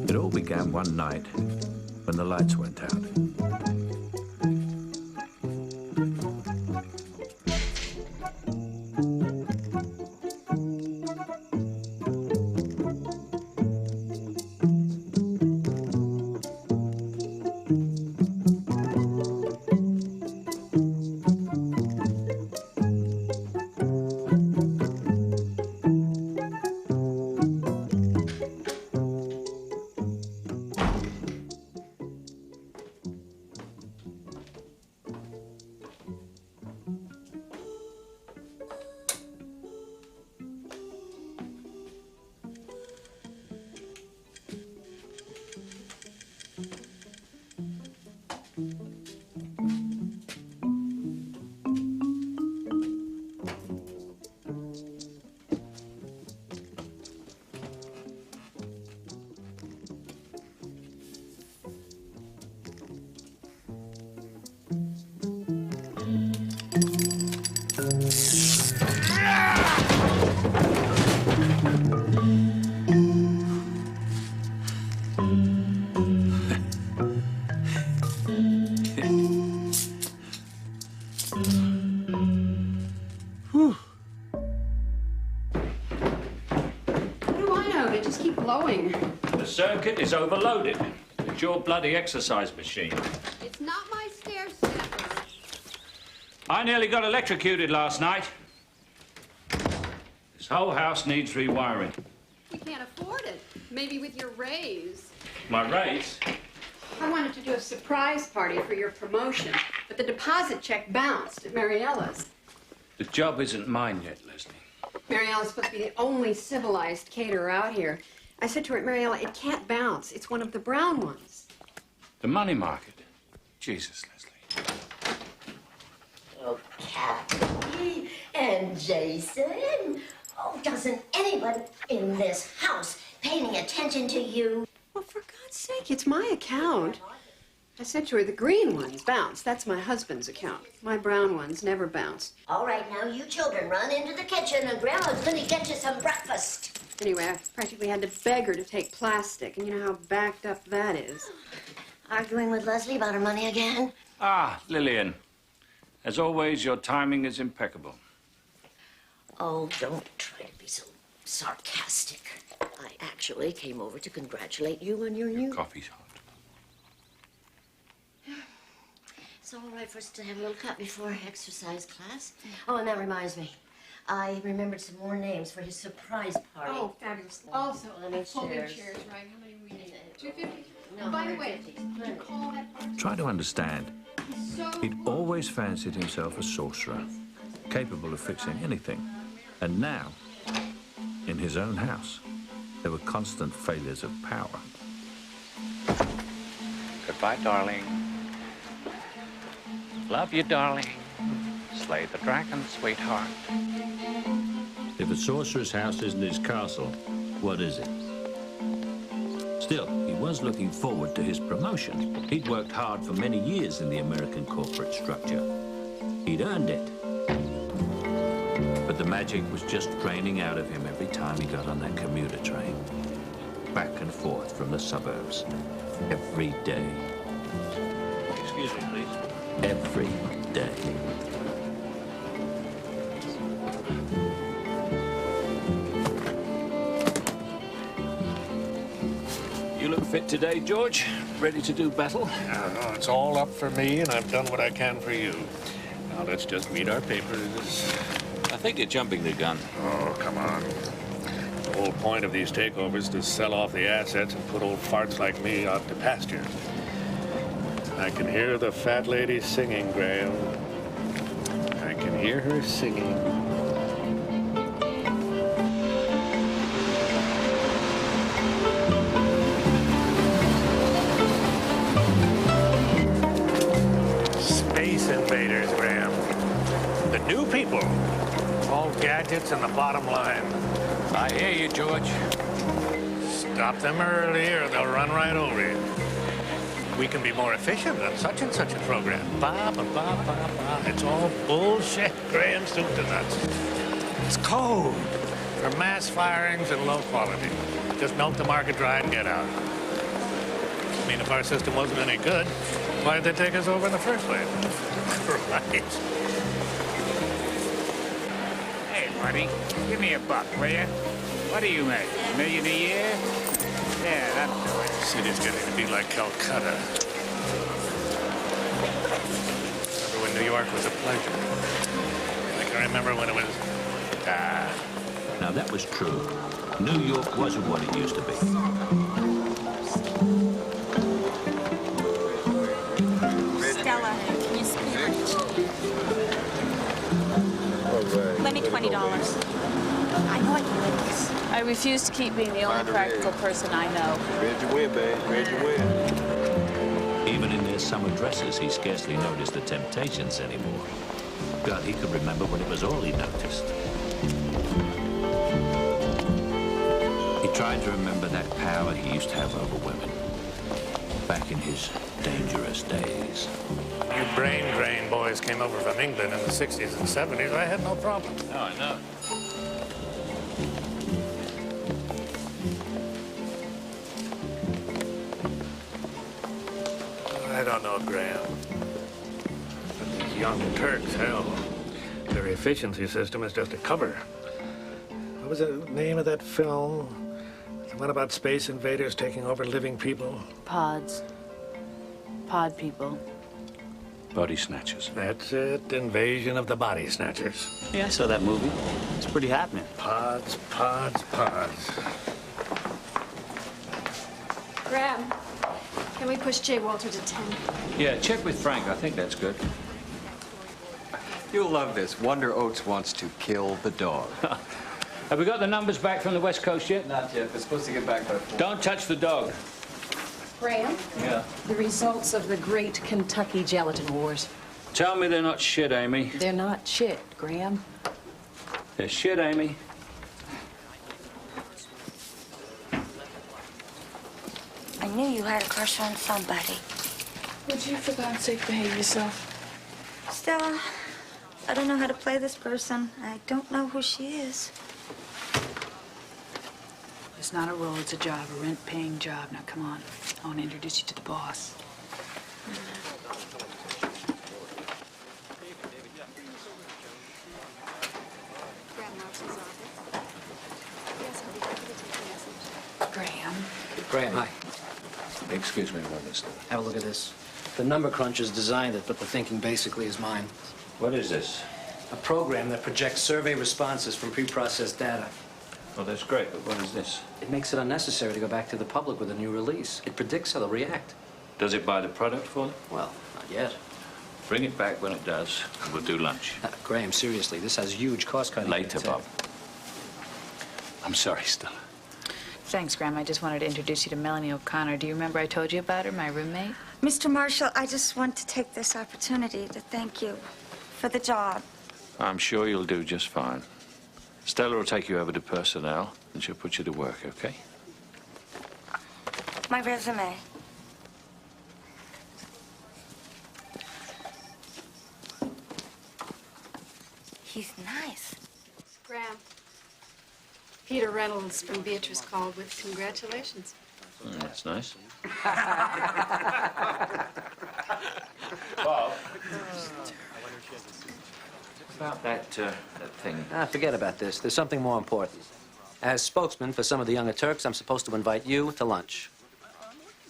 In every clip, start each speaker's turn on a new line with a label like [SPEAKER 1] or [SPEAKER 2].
[SPEAKER 1] It all began one night when the lights went out.
[SPEAKER 2] The circuit is overloaded. It's your bloody exercise machine.
[SPEAKER 3] It's not my stair stepper.
[SPEAKER 2] I nearly got electrocuted last night. This whole house needs rewiring.
[SPEAKER 3] We can't afford it. Maybe with your raise.
[SPEAKER 2] My raise?
[SPEAKER 3] I wanted to do a surprise party for your promotion, but the deposit check bounced at Mariella's.
[SPEAKER 2] The job isn't mine yet, Leslie.
[SPEAKER 3] Mariella's supposed to be the only civilized caterer out here. I said to her, Mariella, it can't bounce. It's one of the brown ones.
[SPEAKER 2] The money market? Jesus, Leslie.
[SPEAKER 4] Oh, Kathy and Jason. Oh, doesn't anyone in this house pay any attention to you?
[SPEAKER 3] Well, for God's sake, it's my account. I said to her, the green ones bounce. That's my husband's account. My brown ones never bounce.
[SPEAKER 4] All right, now you children run into the kitchen and Grandma's gonna get you some breakfast.
[SPEAKER 3] Anyway, I practically had to beg her to take plastic, and you know how backed up that is.
[SPEAKER 4] Arguing with Leslie about her money again?
[SPEAKER 2] Ah, Lillian. As always, your timing is impeccable.
[SPEAKER 4] Oh, don't try to be so sarcastic. I actually came over to congratulate you on your new...
[SPEAKER 2] Coffee's hot.
[SPEAKER 4] It's all right for us to have a little cut before exercise class. Oh, and that reminds me. I remembered some more names for his surprise party.
[SPEAKER 3] Oh, fabulous. Also,
[SPEAKER 4] folding
[SPEAKER 3] folding
[SPEAKER 4] chairs.
[SPEAKER 3] chairs, right? How many we need? 250?
[SPEAKER 4] No,
[SPEAKER 3] By the way,
[SPEAKER 4] 150.
[SPEAKER 3] did you call that part?
[SPEAKER 1] Try to understand.
[SPEAKER 3] So
[SPEAKER 1] He'd always fancied himself a sorcerer, capable of fixing anything. And now, in his own house, there were constant failures of power.
[SPEAKER 2] Goodbye, darling. Love you, darling. Slay the dragon, sweetheart.
[SPEAKER 1] If a sorcerer's house isn't his castle, what is it? Still, he was looking forward to his promotion. He'd worked hard for many years in the American corporate structure. He'd earned it. But the magic was just draining out of him every time he got on that commuter train. Back and forth from the suburbs. Every day.
[SPEAKER 2] Excuse me, please.
[SPEAKER 1] Every day.
[SPEAKER 2] You look fit today, George. Ready to do battle?
[SPEAKER 5] No, it's all up for me, and I've done what I can for you. Now let's just read our papers.
[SPEAKER 2] I think you're jumping the gun.
[SPEAKER 5] Oh, come on. The whole point of these takeovers is to sell off the assets and put old farts like me out to pasture. I can hear the fat lady singing, Graham. I can hear her singing. Space invaders, Graham. The new people. All gadgets and the bottom line.
[SPEAKER 2] I hear you, George.
[SPEAKER 5] Stop them early or they'll run right over you. we can be more efficient on such and such a program. Ba, ba, ba, ba, ba. It's all bullshit, Graham, soup to nuts. It's code for mass firings and low quality. Just milk the market dry and get out. I mean, if our system wasn't any good, why'd they take us over in the first place? Right.
[SPEAKER 6] Hey, buddy, give me a buck, will you? What do you make? $1 million a year? Yeah, that'll do it.
[SPEAKER 5] City's getting to be like Calcutta. Remember when New York was a pleasure? I can remember when it was...
[SPEAKER 1] Now, that was true. New York wasn't what it used to be.
[SPEAKER 7] Stella, can you speak French? Lend me $20. I know I can win this.
[SPEAKER 8] I refuse to keep being the only practical person I know.
[SPEAKER 9] Ready to win, babe. Ready to win.
[SPEAKER 1] Even in their summer dresses, he scarcely noticed the temptations anymore. God, he could remember when it was all he noticed. He tried to remember that power he used to have over women back in his dangerous days.
[SPEAKER 5] You brain drain boys came over from England in the 60s and 70s. I had no problem.
[SPEAKER 2] Oh, I know.
[SPEAKER 5] I don't know, Graham. But these young Turks, hell, their efficiency system is just a cover. What was the name of that film? The one about space invaders taking over living people?
[SPEAKER 8] Pods. Pod people.
[SPEAKER 2] Body snatchers.
[SPEAKER 5] That's it, Invasion of the Body Snatchers.
[SPEAKER 6] Yeah, I saw that movie. It's pretty happening.
[SPEAKER 5] Pods, pods, pods.
[SPEAKER 3] Graham, can we push J. Walter to 10?
[SPEAKER 2] Yeah, check with Frank. I think that's good.
[SPEAKER 9] You'll love this. Wonder Oates wants to kill the dog.
[SPEAKER 2] Have we got the numbers back from the West Coast yet?
[SPEAKER 9] Not yet. We're supposed to get back by 4.
[SPEAKER 2] Don't touch the dog.
[SPEAKER 10] Graham,
[SPEAKER 2] Yeah.
[SPEAKER 10] the results of the Great Kentucky Gelatin Wars.
[SPEAKER 2] Tell me they're not shit, Amy.
[SPEAKER 10] They're not shit, Graham.
[SPEAKER 2] They're shit, Amy.
[SPEAKER 7] I knew you had a crush on somebody.
[SPEAKER 8] Would you, for God's sake, behave yourself?
[SPEAKER 7] Stella, I don't know how to play this person. I don't know who she is.
[SPEAKER 8] It's not a role, it's a job, a rent-paying job. Now, come on. I want to introduce you to the boss. Graham.
[SPEAKER 11] Graham, hi.
[SPEAKER 2] Excuse me, Mr.
[SPEAKER 11] Have a look at this. The number crunchers designed it, but the thinking basically is mine.
[SPEAKER 2] What is this?
[SPEAKER 11] A program that projects survey responses from pre-processed data.
[SPEAKER 2] Well, that's great, but what is this?
[SPEAKER 11] It makes it unnecessary to go back to the public with a new release. It predicts how they'll react.
[SPEAKER 2] Does it buy the product for them?
[SPEAKER 11] Well, not yet.
[SPEAKER 2] Bring it back when it does, and we'll do lunch.
[SPEAKER 11] Graham, seriously, this has huge cost-cutting
[SPEAKER 2] Later,
[SPEAKER 11] potential.
[SPEAKER 2] Bob. I'm sorry, Stella.
[SPEAKER 8] Thanks, Graham. I just wanted to introduce you to Melanie O'Connor. Do you remember I told you about her, my roommate?
[SPEAKER 7] Mr. Marshall, I just want to take this opportunity to thank you for the job.
[SPEAKER 2] I'm sure you'll do just fine. Stella will take you over to personnel, and she'll put you to work, okay?
[SPEAKER 7] My resume. He's nice.
[SPEAKER 3] Graham, Peter Reynolds from Beatrice called with congratulations.
[SPEAKER 2] That's nice. Bob. About that thing.
[SPEAKER 11] Forget about this. There's something more important. As spokesman for some of the younger Turks, I'm supposed to invite you to lunch.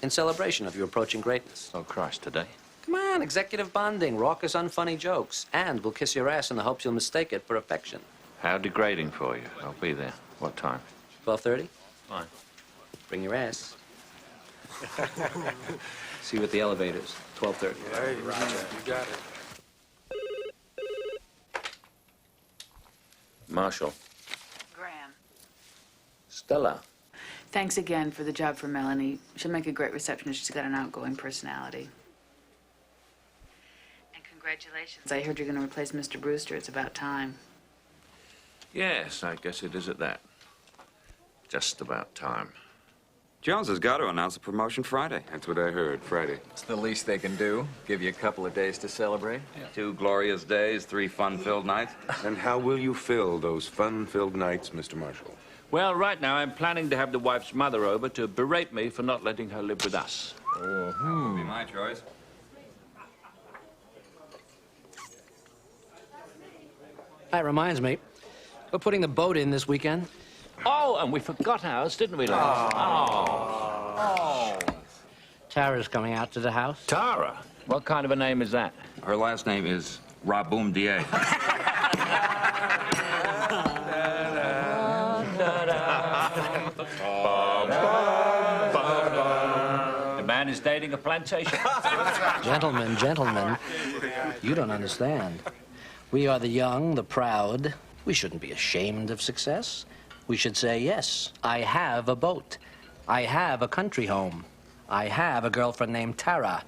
[SPEAKER 11] In celebration of your approaching greatness.
[SPEAKER 2] Oh, Christ, today?
[SPEAKER 11] Come on, executive bonding, raucous, unfunny jokes. And we'll kiss your ass in the hopes you'll mistake it for affection.
[SPEAKER 2] How degrading for you. I'll be there. What time?
[SPEAKER 11] 12:30?
[SPEAKER 2] Fine.
[SPEAKER 11] Bring your ass. See you at the elevators. 12:30.
[SPEAKER 9] Hey, Roger. You got it.
[SPEAKER 2] Marshall.
[SPEAKER 8] Graham.
[SPEAKER 2] Stella.
[SPEAKER 8] Thanks again for the job for Melanie. She'll make a great receptionist. She's got an outgoing personality. And congratulations. I heard you're going to replace Mr. Brewster. It's about time.
[SPEAKER 2] Yes, I guess it is at that. Just about time.
[SPEAKER 12] Jones has got to announce the promotion Friday.
[SPEAKER 5] That's what I heard, Friday.
[SPEAKER 13] It's the least they can do. Give you a couple of days to celebrate.
[SPEAKER 12] Yeah. 2 glorious days, 3 fun-filled nights.
[SPEAKER 9] And how will you fill those fun-filled nights, Mr. Marshall?
[SPEAKER 1] Well, right now I'm planning to have the wife's mother over to berate me for not letting her live with us.
[SPEAKER 12] That would be my choice.
[SPEAKER 11] That reminds me, we're putting the boat in this weekend.
[SPEAKER 1] Oh, and we forgot ours, didn't we, lads? Oh.
[SPEAKER 11] Tara's coming out to the house.
[SPEAKER 1] Tara? What kind of a name is that?
[SPEAKER 12] Her last name is Raboom-Dier.
[SPEAKER 1] The man is dating a plantation.
[SPEAKER 11] Gentlemen, gentlemen, you don't understand. We are the young, the proud. We shouldn't be ashamed of success. We should say, yes, I have a boat. I have a country home. I have a girlfriend named Tara.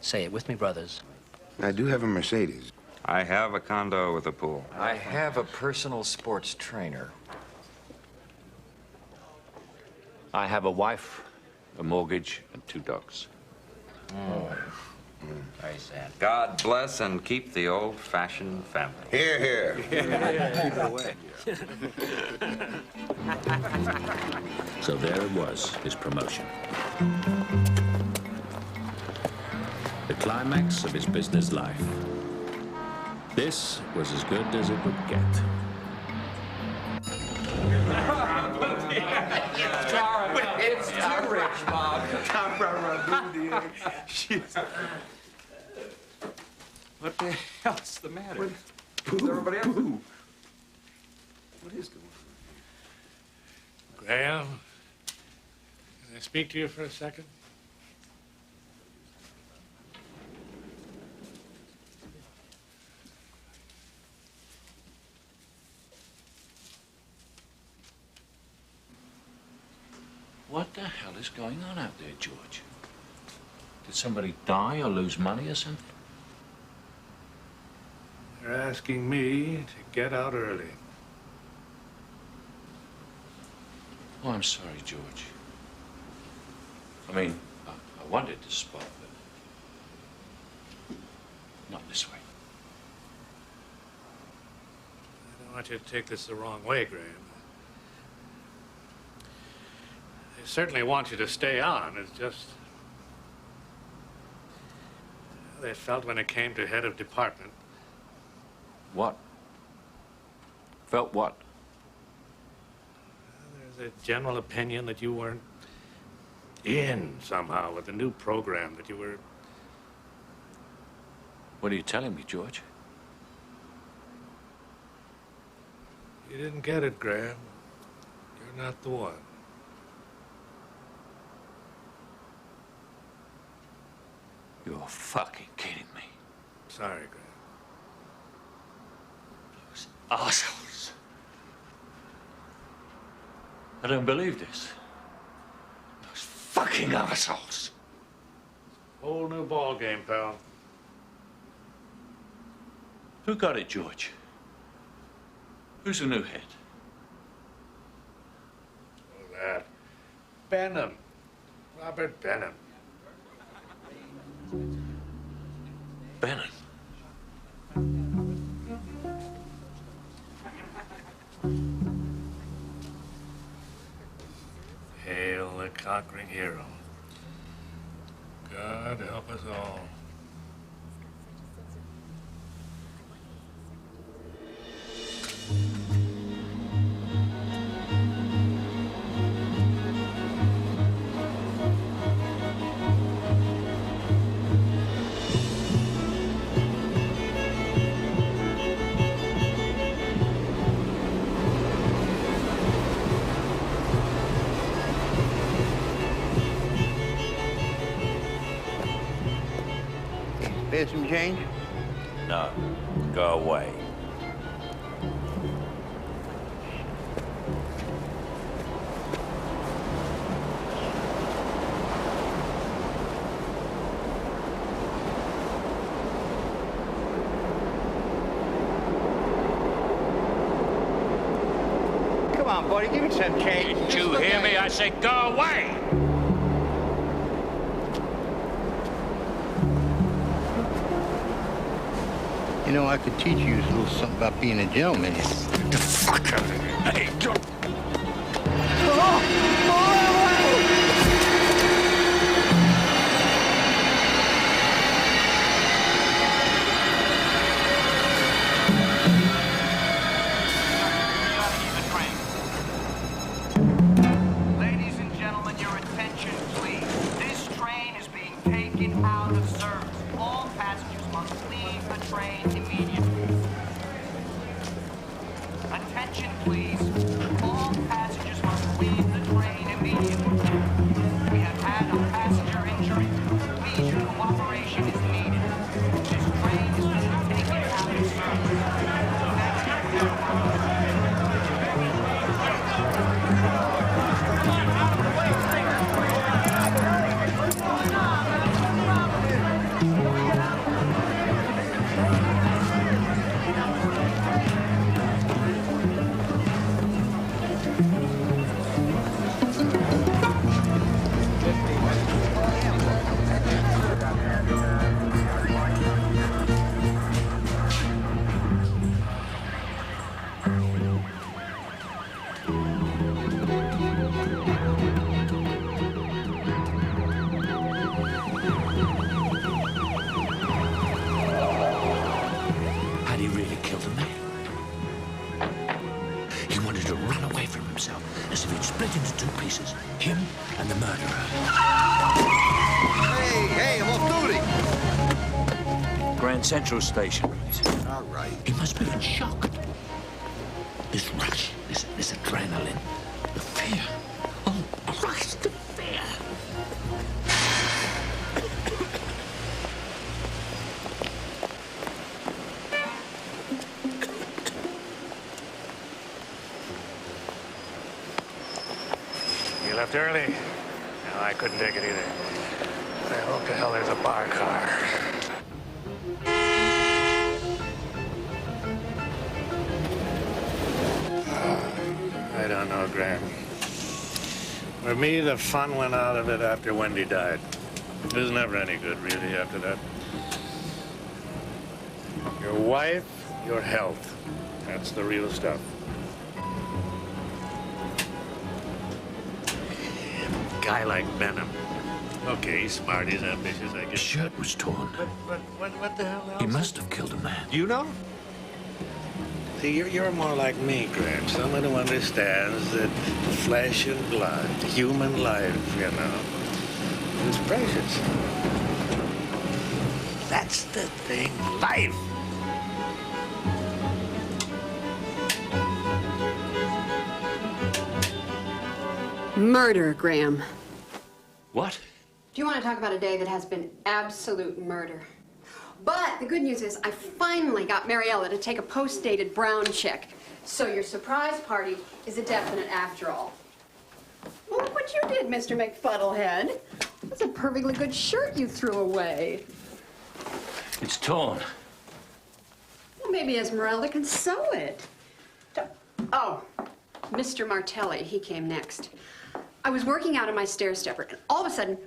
[SPEAKER 11] Say it with me, brothers.
[SPEAKER 9] I do have a Mercedes.
[SPEAKER 12] I have a condo with a pool.
[SPEAKER 13] I have a personal sports trainer.
[SPEAKER 1] I have a wife, a mortgage, and 2 dogs.
[SPEAKER 11] Very sad.
[SPEAKER 12] God bless and keep the old-fashioned family.
[SPEAKER 9] Here, here.
[SPEAKER 12] Keep it away.
[SPEAKER 1] So there it was, his promotion. The climax of his business life. This was as good as it would get.
[SPEAKER 13] It's too rich, Bob. What the hell's the matter? Is everybody else? What is going on?
[SPEAKER 5] Graham, can I speak to you for a second?
[SPEAKER 1] What the hell is going on out there, George? Did somebody die or lose money or something?
[SPEAKER 5] They're asking me to get out early.
[SPEAKER 1] Oh, I'm sorry, George. I mean, I wanted to spot, but not this way.
[SPEAKER 5] I don't want you to take this the wrong way, Graham. I certainly want you to stay on. It's just... they felt when it came to head of department.
[SPEAKER 1] What? Felt what?
[SPEAKER 5] There's a general opinion that you weren't in somehow with the new program, that you were...
[SPEAKER 1] What are you telling me, George?
[SPEAKER 5] You didn't get it, Graham. You're not the one.
[SPEAKER 1] You're fucking kidding me.
[SPEAKER 5] Sorry, Graham.
[SPEAKER 1] Those assholes. I don't believe this. Those fucking assholes.
[SPEAKER 5] Whole new ball game, pal.
[SPEAKER 1] Who got it, George? Who's the new head?
[SPEAKER 5] Oh, that. Benham. Robert Benham.
[SPEAKER 1] Benham.
[SPEAKER 5] Hail the conquering hero. God help us all.
[SPEAKER 14] Spare some change?
[SPEAKER 1] No. Go away.
[SPEAKER 14] Come on, on, buddy. Give me some change.
[SPEAKER 6] Didn't you hear me? I said go away!
[SPEAKER 14] You know, I could teach you a little something about being a gentleman.
[SPEAKER 6] The fuck out of here. Hey, don't...
[SPEAKER 15] Ladies and gentlemen, your attention, please. This train is being taken out of service. All passengers must leave the train immediately. Attention, please. All passengers must leave the train immediately. We have had a passenger injury. Please, your cooperation is needed. This train is being taken out of service.
[SPEAKER 1] Had he really killed a man? He wanted to run away from himself, as if he'd split into two pieces, him and the murderer.
[SPEAKER 9] Hey, I'm off duty.
[SPEAKER 1] Grand Central Station.
[SPEAKER 9] All right.
[SPEAKER 1] He must be in shock. This rush, this adrenaline, the fear. Oh, Christ, the fear.
[SPEAKER 5] You left early? No, I couldn't take it either. I hope to hell there's a bar car. I don't know, Graham. For me, the fun went out of it after Wendy died. It was never any good, really, after that. Your wife, your health. That's the real stuff. Guy like Benham. Okay, he's smart, he's ambitious, I guess.
[SPEAKER 1] His shirt was torn.
[SPEAKER 5] But what the hell else?
[SPEAKER 1] He must have killed a man.
[SPEAKER 5] You know? See, you're more like me, Graham. Someone who understands that flesh and blood, human life, you know, is precious. That's the thing, life.
[SPEAKER 3] Murder, Graham.
[SPEAKER 1] What?
[SPEAKER 3] Do you want to talk about a day that has been absolute murder? But the good news is I finally got Mariella to take a post-dated brown check. So your surprise party is a definite after all. Well, look what you did, Mr. McFuddlehead. That's a perfectly good shirt you threw away.
[SPEAKER 1] It's torn.
[SPEAKER 3] Well, maybe Esmeralda can sew it. Oh, Mr. Martelli, he came next. I was working out on my stair stepper, and all of a sudden,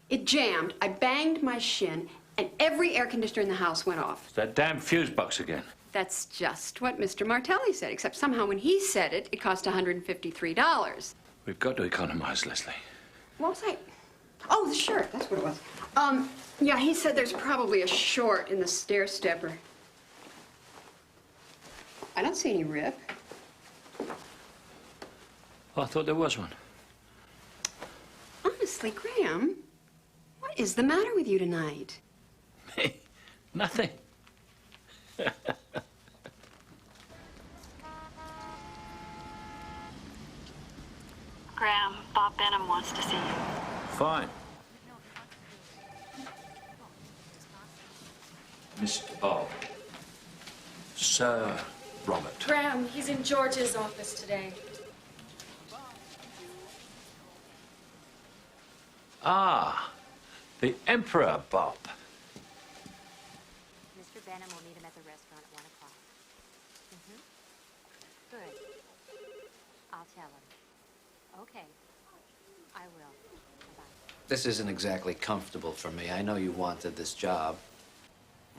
[SPEAKER 3] it jammed. I banged my shin, and every air conditioner in the house went off.
[SPEAKER 1] It's that damn fuse box again.
[SPEAKER 3] That's just what Mr. Martelli said, except somehow when he said it, it cost $153.
[SPEAKER 1] We've got to economize, Leslie.
[SPEAKER 3] What was I? Oh, the shirt. That's what it was. Yeah, he said there's probably a short in the stair stepper. I don't see any rip.
[SPEAKER 1] Oh, I thought there was one.
[SPEAKER 3] Honestly, Graham, what is the matter with you tonight?
[SPEAKER 1] Me? Nothing.
[SPEAKER 16] Graham, Bob Benham wants to see you.
[SPEAKER 1] Fine. Mr. Bob. Sir Robert.
[SPEAKER 17] Graham, he's in George's office today.
[SPEAKER 1] Ah, the Emperor Bob.
[SPEAKER 18] Mr. Benham will meet him at the restaurant at 1 o'clock. Good.
[SPEAKER 16] I'll tell him. Okay. I will. Bye-bye.
[SPEAKER 11] This isn't exactly comfortable for me. I know you wanted this job.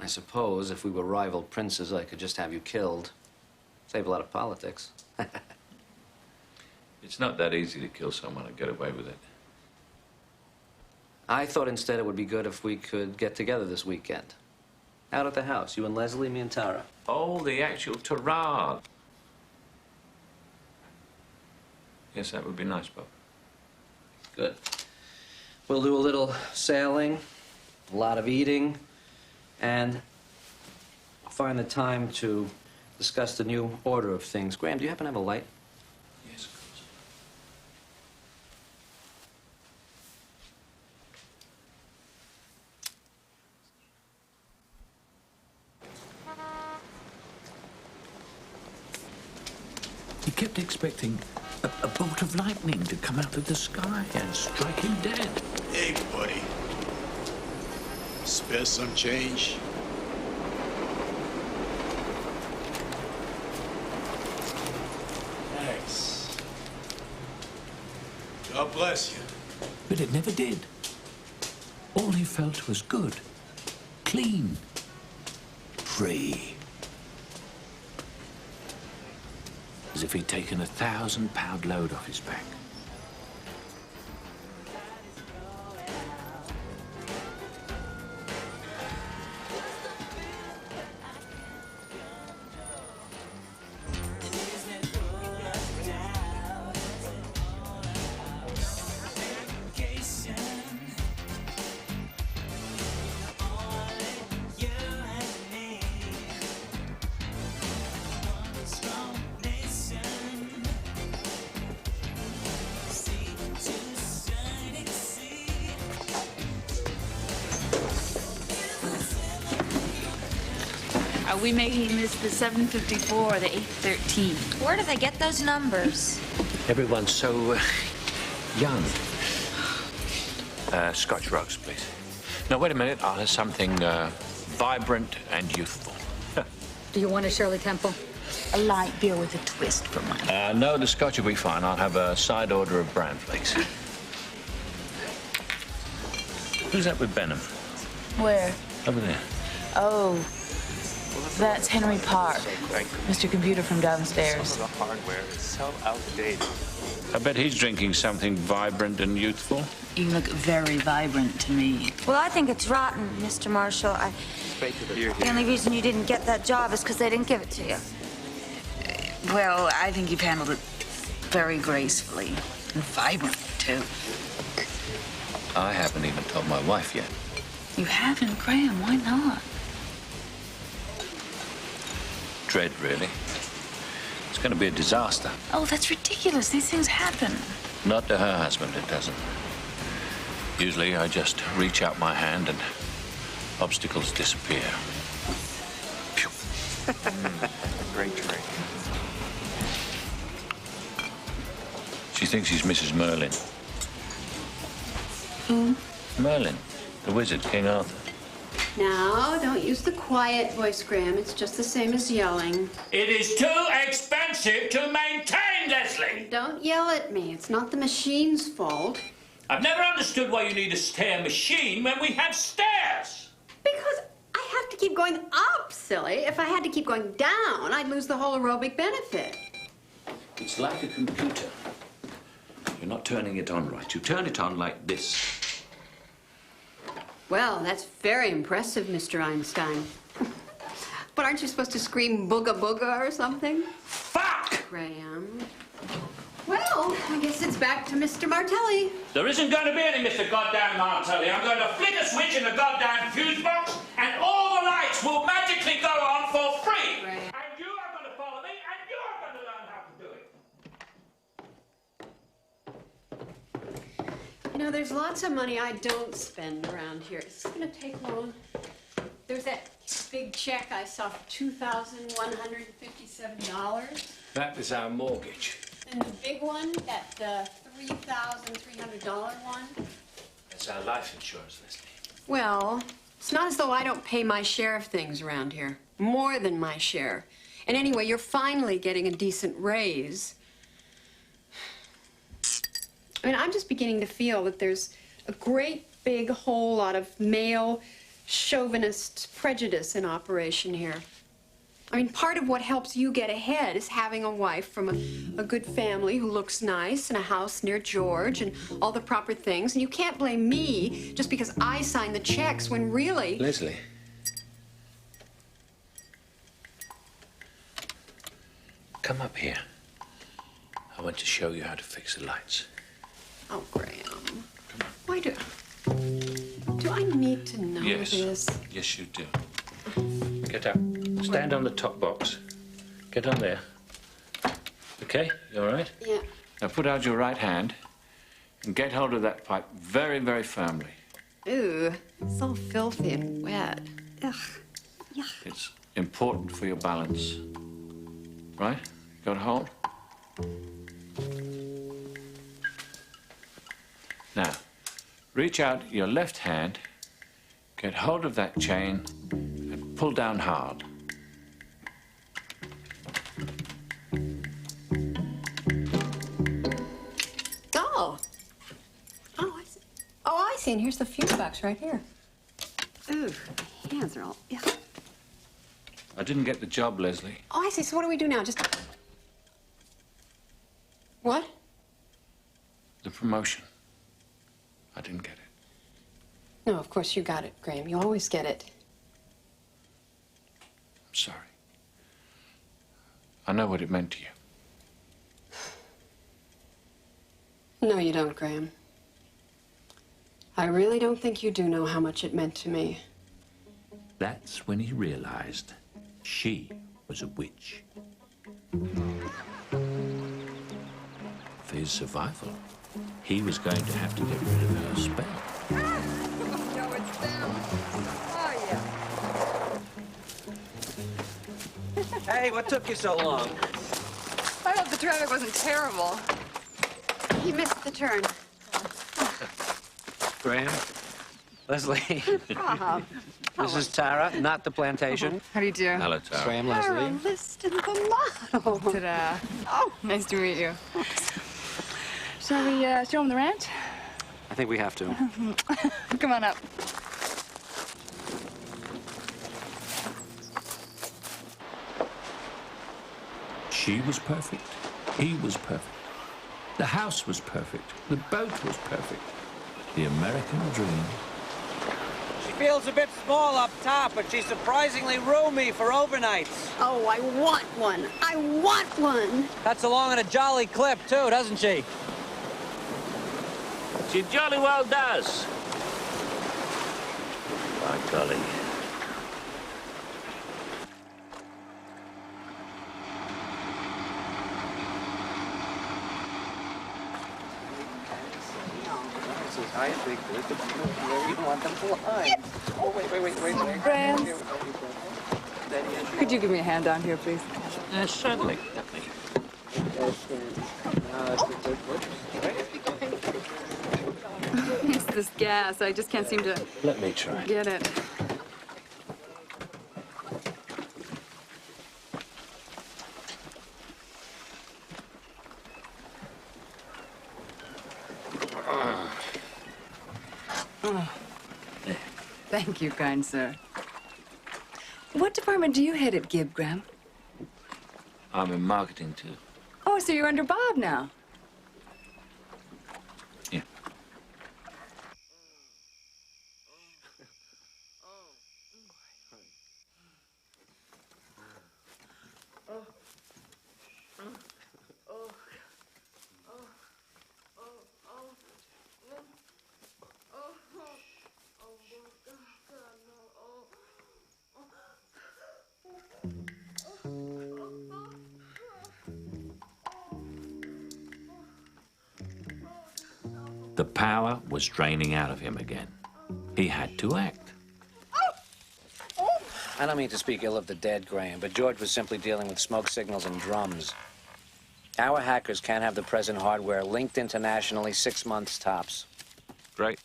[SPEAKER 11] I suppose if we were rival princes, I could just have you killed. Save a lot of politics.
[SPEAKER 2] It's not that easy to kill someone and get away with it.
[SPEAKER 11] I thought instead it would be good if we could get together this weekend. Out at the house, you and Leslie, me and Tara.
[SPEAKER 2] Oh, the actual Tara. Yes, that would be nice, Bob.
[SPEAKER 11] Good. We'll do a little sailing, a lot of eating, and find the time to discuss the new order of things. Graham, do you happen to have a light?
[SPEAKER 2] Yes, of course.
[SPEAKER 1] He kept expecting a bolt of lightning to come out of the sky and strike him dead.
[SPEAKER 18] Hey, buddy. Spare some change? Thanks. God bless you.
[SPEAKER 1] But it never did. All he felt was good, clean, free. As if he'd taken a 1,000-pound load off his back.
[SPEAKER 8] Are we making this the 754 or the 813?
[SPEAKER 7] Where do they get those numbers?
[SPEAKER 2] Everyone's so young. Scotch rugs, please. No, wait a minute. I'll have something vibrant and youthful.
[SPEAKER 17] Do you want a Shirley Temple?
[SPEAKER 8] A light beer with a twist for mine.
[SPEAKER 2] No, the Scotch will be fine. I'll have a side order of bran flakes. Who's that with Benham?
[SPEAKER 8] Where?
[SPEAKER 2] Over there.
[SPEAKER 8] Oh, that's Henry Park, Mr. Computer from downstairs.
[SPEAKER 9] Some of the hardware is so outdated.
[SPEAKER 2] I bet he's drinking something vibrant and youthful.
[SPEAKER 8] You look very vibrant to me.
[SPEAKER 7] Well, I think it's rotten, Mr. Marshall. The only reason you didn't get that job is because they didn't give it to you.
[SPEAKER 8] Well, I think you've handled it very gracefully and vibrantly, too.
[SPEAKER 2] I haven't even told my wife yet.
[SPEAKER 8] You haven't, Graham. Why not?
[SPEAKER 2] Dread, really. It's going to be a disaster.
[SPEAKER 8] Oh, that's ridiculous. These things happen.
[SPEAKER 2] Not to her husband, it doesn't. Usually I just reach out my hand and obstacles disappear. Phew.
[SPEAKER 9] Great drink.
[SPEAKER 2] She thinks he's Mrs. Merlin.
[SPEAKER 8] Who?
[SPEAKER 2] Merlin, the wizard, King Arthur.
[SPEAKER 3] Now, don't use the quiet voice, Graham. It's just the same as yelling.
[SPEAKER 6] It is too expensive to maintain, Leslie.
[SPEAKER 3] Don't yell at me. It's not the machine's fault.
[SPEAKER 6] I've never understood why you need a stair machine when we have stairs.
[SPEAKER 3] Because I have to keep going up, silly. If I had to keep going down, I'd lose the whole aerobic benefit.
[SPEAKER 1] It's like a computer. You're not turning it on right. You turn it on like this.
[SPEAKER 3] Well, that's very impressive, Mr. Einstein. But aren't you supposed to scream booga booga or something?
[SPEAKER 6] Fuck!
[SPEAKER 3] Graham. Well, I guess it's back to Mr. Martelli.
[SPEAKER 6] There isn't going to be any Mr. Goddamn Martelli. I'm going to flick a switch in the goddamn fuse box and all the lights will magically go on for free.
[SPEAKER 3] Right.
[SPEAKER 6] And you are going to follow me and you are going to learn how to do it.
[SPEAKER 3] You know, there's lots of money I don't spend around here. It's going to take long. There's that big check I saw for $2,157.
[SPEAKER 1] That is our mortgage.
[SPEAKER 3] And the big one, that $3,300 one.
[SPEAKER 1] That's our life insurance, Leslie.
[SPEAKER 3] Well, it's not as though I don't pay my share of things around here. More than my share. And anyway, you're finally getting a decent raise. I mean, I'm just beginning to feel that there's a great big whole lot of male chauvinist prejudice in operation here. I mean, part of what helps you get ahead is having a wife from a good family who looks nice and a house near George and all the proper things. And you can't blame me just because I sign the checks when really...
[SPEAKER 2] Leslie. Come up here. I want to show you how to fix the lights.
[SPEAKER 3] Oh, Graham. Why do I need to know this?
[SPEAKER 2] Yes, you do. Get up. Stand on the top box. Get on there. Okay? You all right?
[SPEAKER 3] Yeah.
[SPEAKER 2] Now put out your right hand and get hold of that pipe very, very firmly.
[SPEAKER 3] Ooh, it's all filthy and wet. Ugh. Yuck.
[SPEAKER 2] It's important for your balance. Right? Got a hold? Now, reach out your left hand, get hold of that chain, and pull down hard.
[SPEAKER 3] Oh. Oh, I see. Oh, I see. And here's the fuse box right here. Ooh, my hands are all... Ugh.
[SPEAKER 2] I didn't get the job, Leslie.
[SPEAKER 3] Oh, I see. So what do we do now? Just... What?
[SPEAKER 2] The promotion. I didn't get it.
[SPEAKER 3] No, of course you got it, Graham. You always get it.
[SPEAKER 2] I'm sorry. I know what it meant to you.
[SPEAKER 3] No, you don't, Graham. I really don't think you do know how much it meant to me.
[SPEAKER 1] That's when he realized she was a witch. For his survival, he was going to have to get rid of her spell.
[SPEAKER 19] No, it's them. Oh, yeah.
[SPEAKER 11] Hey, what took you so long?
[SPEAKER 19] I hope the traffic wasn't terrible.
[SPEAKER 3] He missed the turn.
[SPEAKER 11] Graham? Leslie?
[SPEAKER 19] Uh-huh.
[SPEAKER 11] This is Tara, not the plantation.
[SPEAKER 19] How do you do?
[SPEAKER 2] Hello, Tara.
[SPEAKER 11] Graham,
[SPEAKER 19] Tara
[SPEAKER 11] Leslie.
[SPEAKER 19] Liston, the model. Ta-da. Oh, nice to meet you. Shall we show him the ranch?
[SPEAKER 11] I think we have to.
[SPEAKER 19] Come on up.
[SPEAKER 1] She was perfect. He was perfect. The house was perfect. The boat was perfect. The American dream.
[SPEAKER 20] She feels a bit small up top, but she's surprisingly roomy for overnights.
[SPEAKER 3] Oh, I want one. I want one.
[SPEAKER 20] Cuts along at a jolly clip, too, doesn't she?
[SPEAKER 1] She jolly well does. By golly.
[SPEAKER 11] I think where you want them to lie. Oh, wait.
[SPEAKER 19] Friends. Could you give me a hand down here, please?
[SPEAKER 1] Certainly.
[SPEAKER 19] It's this gas. I just can't seem to
[SPEAKER 1] Let me try.
[SPEAKER 19] get it. Oh. Thank you, kind sir. What department do you head at Gibb, Graham?
[SPEAKER 2] I'm in marketing, too.
[SPEAKER 19] Oh, so you're under Bob now.
[SPEAKER 2] Yeah.
[SPEAKER 1] The power was draining out of him again. He had to act.
[SPEAKER 11] I don't mean to speak ill of the dead, Graham, but George was simply dealing with smoke signals and drums. Our hackers can't have the present hardware linked internationally 6 months tops.
[SPEAKER 2] Great.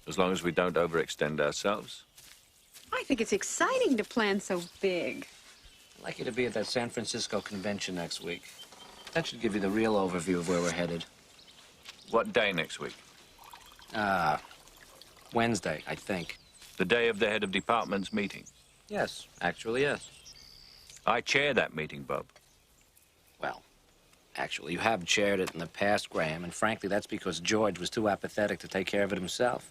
[SPEAKER 2] As long as we don't overextend ourselves.
[SPEAKER 3] I think it's exciting to plan so big.
[SPEAKER 11] I'd like you to be at that San Francisco convention next week. That should give you the real overview of where we're headed.
[SPEAKER 2] What day next week?
[SPEAKER 11] Wednesday, I think.
[SPEAKER 2] The day of the head of department's meeting?
[SPEAKER 11] Yes, actually, yes.
[SPEAKER 2] I chair that meeting, Bob.
[SPEAKER 11] Well, actually, you have chaired it in the past, Graham, and frankly, that's because George was too apathetic to take care of it himself.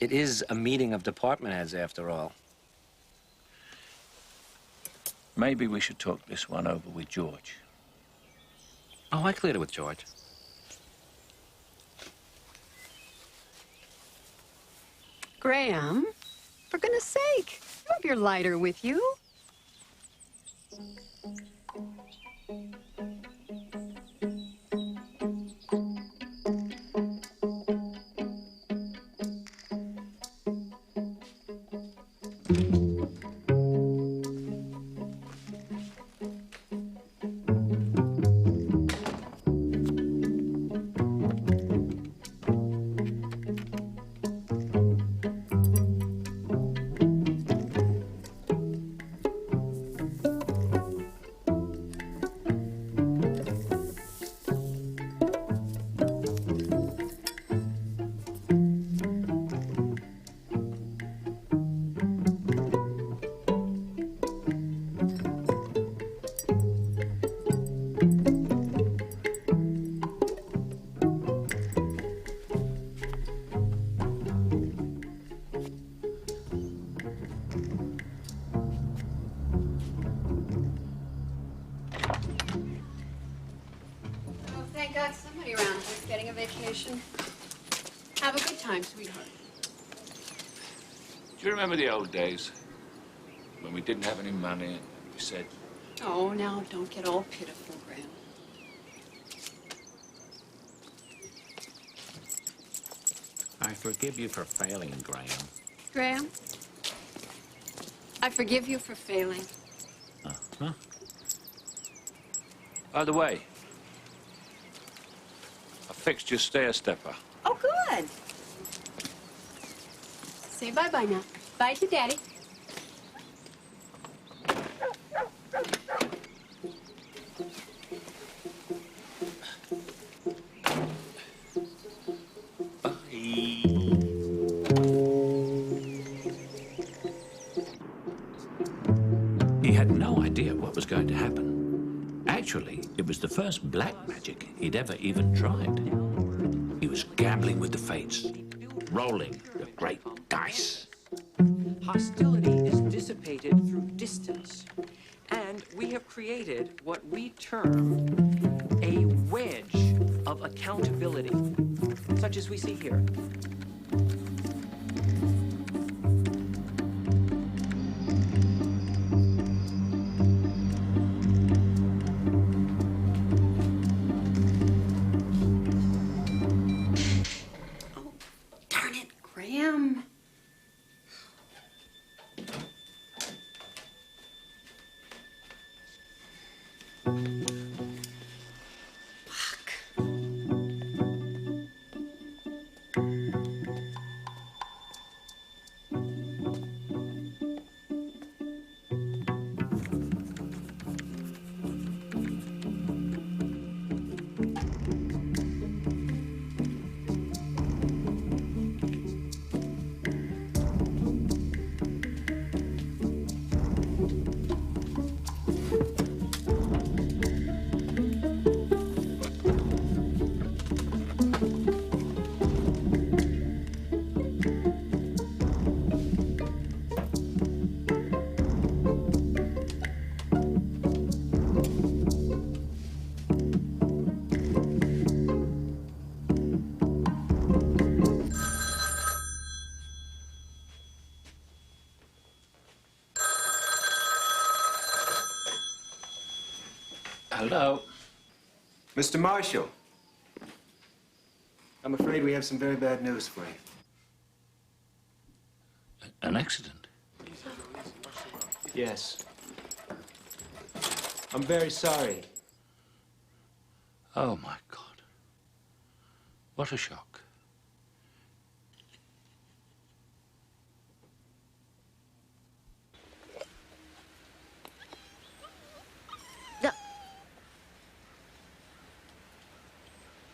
[SPEAKER 11] It is a meeting of department heads, after all.
[SPEAKER 2] Maybe we should talk this one over with George.
[SPEAKER 11] Oh, I cleared it with George.
[SPEAKER 3] Graham, for goodness sake, you have your lighter with you. Thank God somebody around here's getting a vacation. Have a good time, sweetheart.
[SPEAKER 2] Do you remember the old days? When we didn't have any money and we said,
[SPEAKER 3] Oh, now don't get all pitiful, Graham.
[SPEAKER 1] I forgive you for failing, Graham.
[SPEAKER 3] Graham, I forgive you for failing.
[SPEAKER 1] Uh-huh.
[SPEAKER 2] by the way, I fixed your stair stepper.
[SPEAKER 3] Oh, good. Say bye-bye now. Bye to Daddy.
[SPEAKER 1] He had no idea what was going to happen. Actually, it was the first black magic he'd ever even tried. He was gambling with the fates, rolling the great dice.
[SPEAKER 21] Hostility is dissipated through distance, and we have created what we term a wedge of accountability, such as we see here.
[SPEAKER 3] Darn it, Graham.
[SPEAKER 2] Hello?
[SPEAKER 22] Mr. Marshall. I'm afraid we have some very bad news for you.
[SPEAKER 1] An accident?
[SPEAKER 22] Yes. I'm very sorry.
[SPEAKER 2] Oh, my God. What a shock.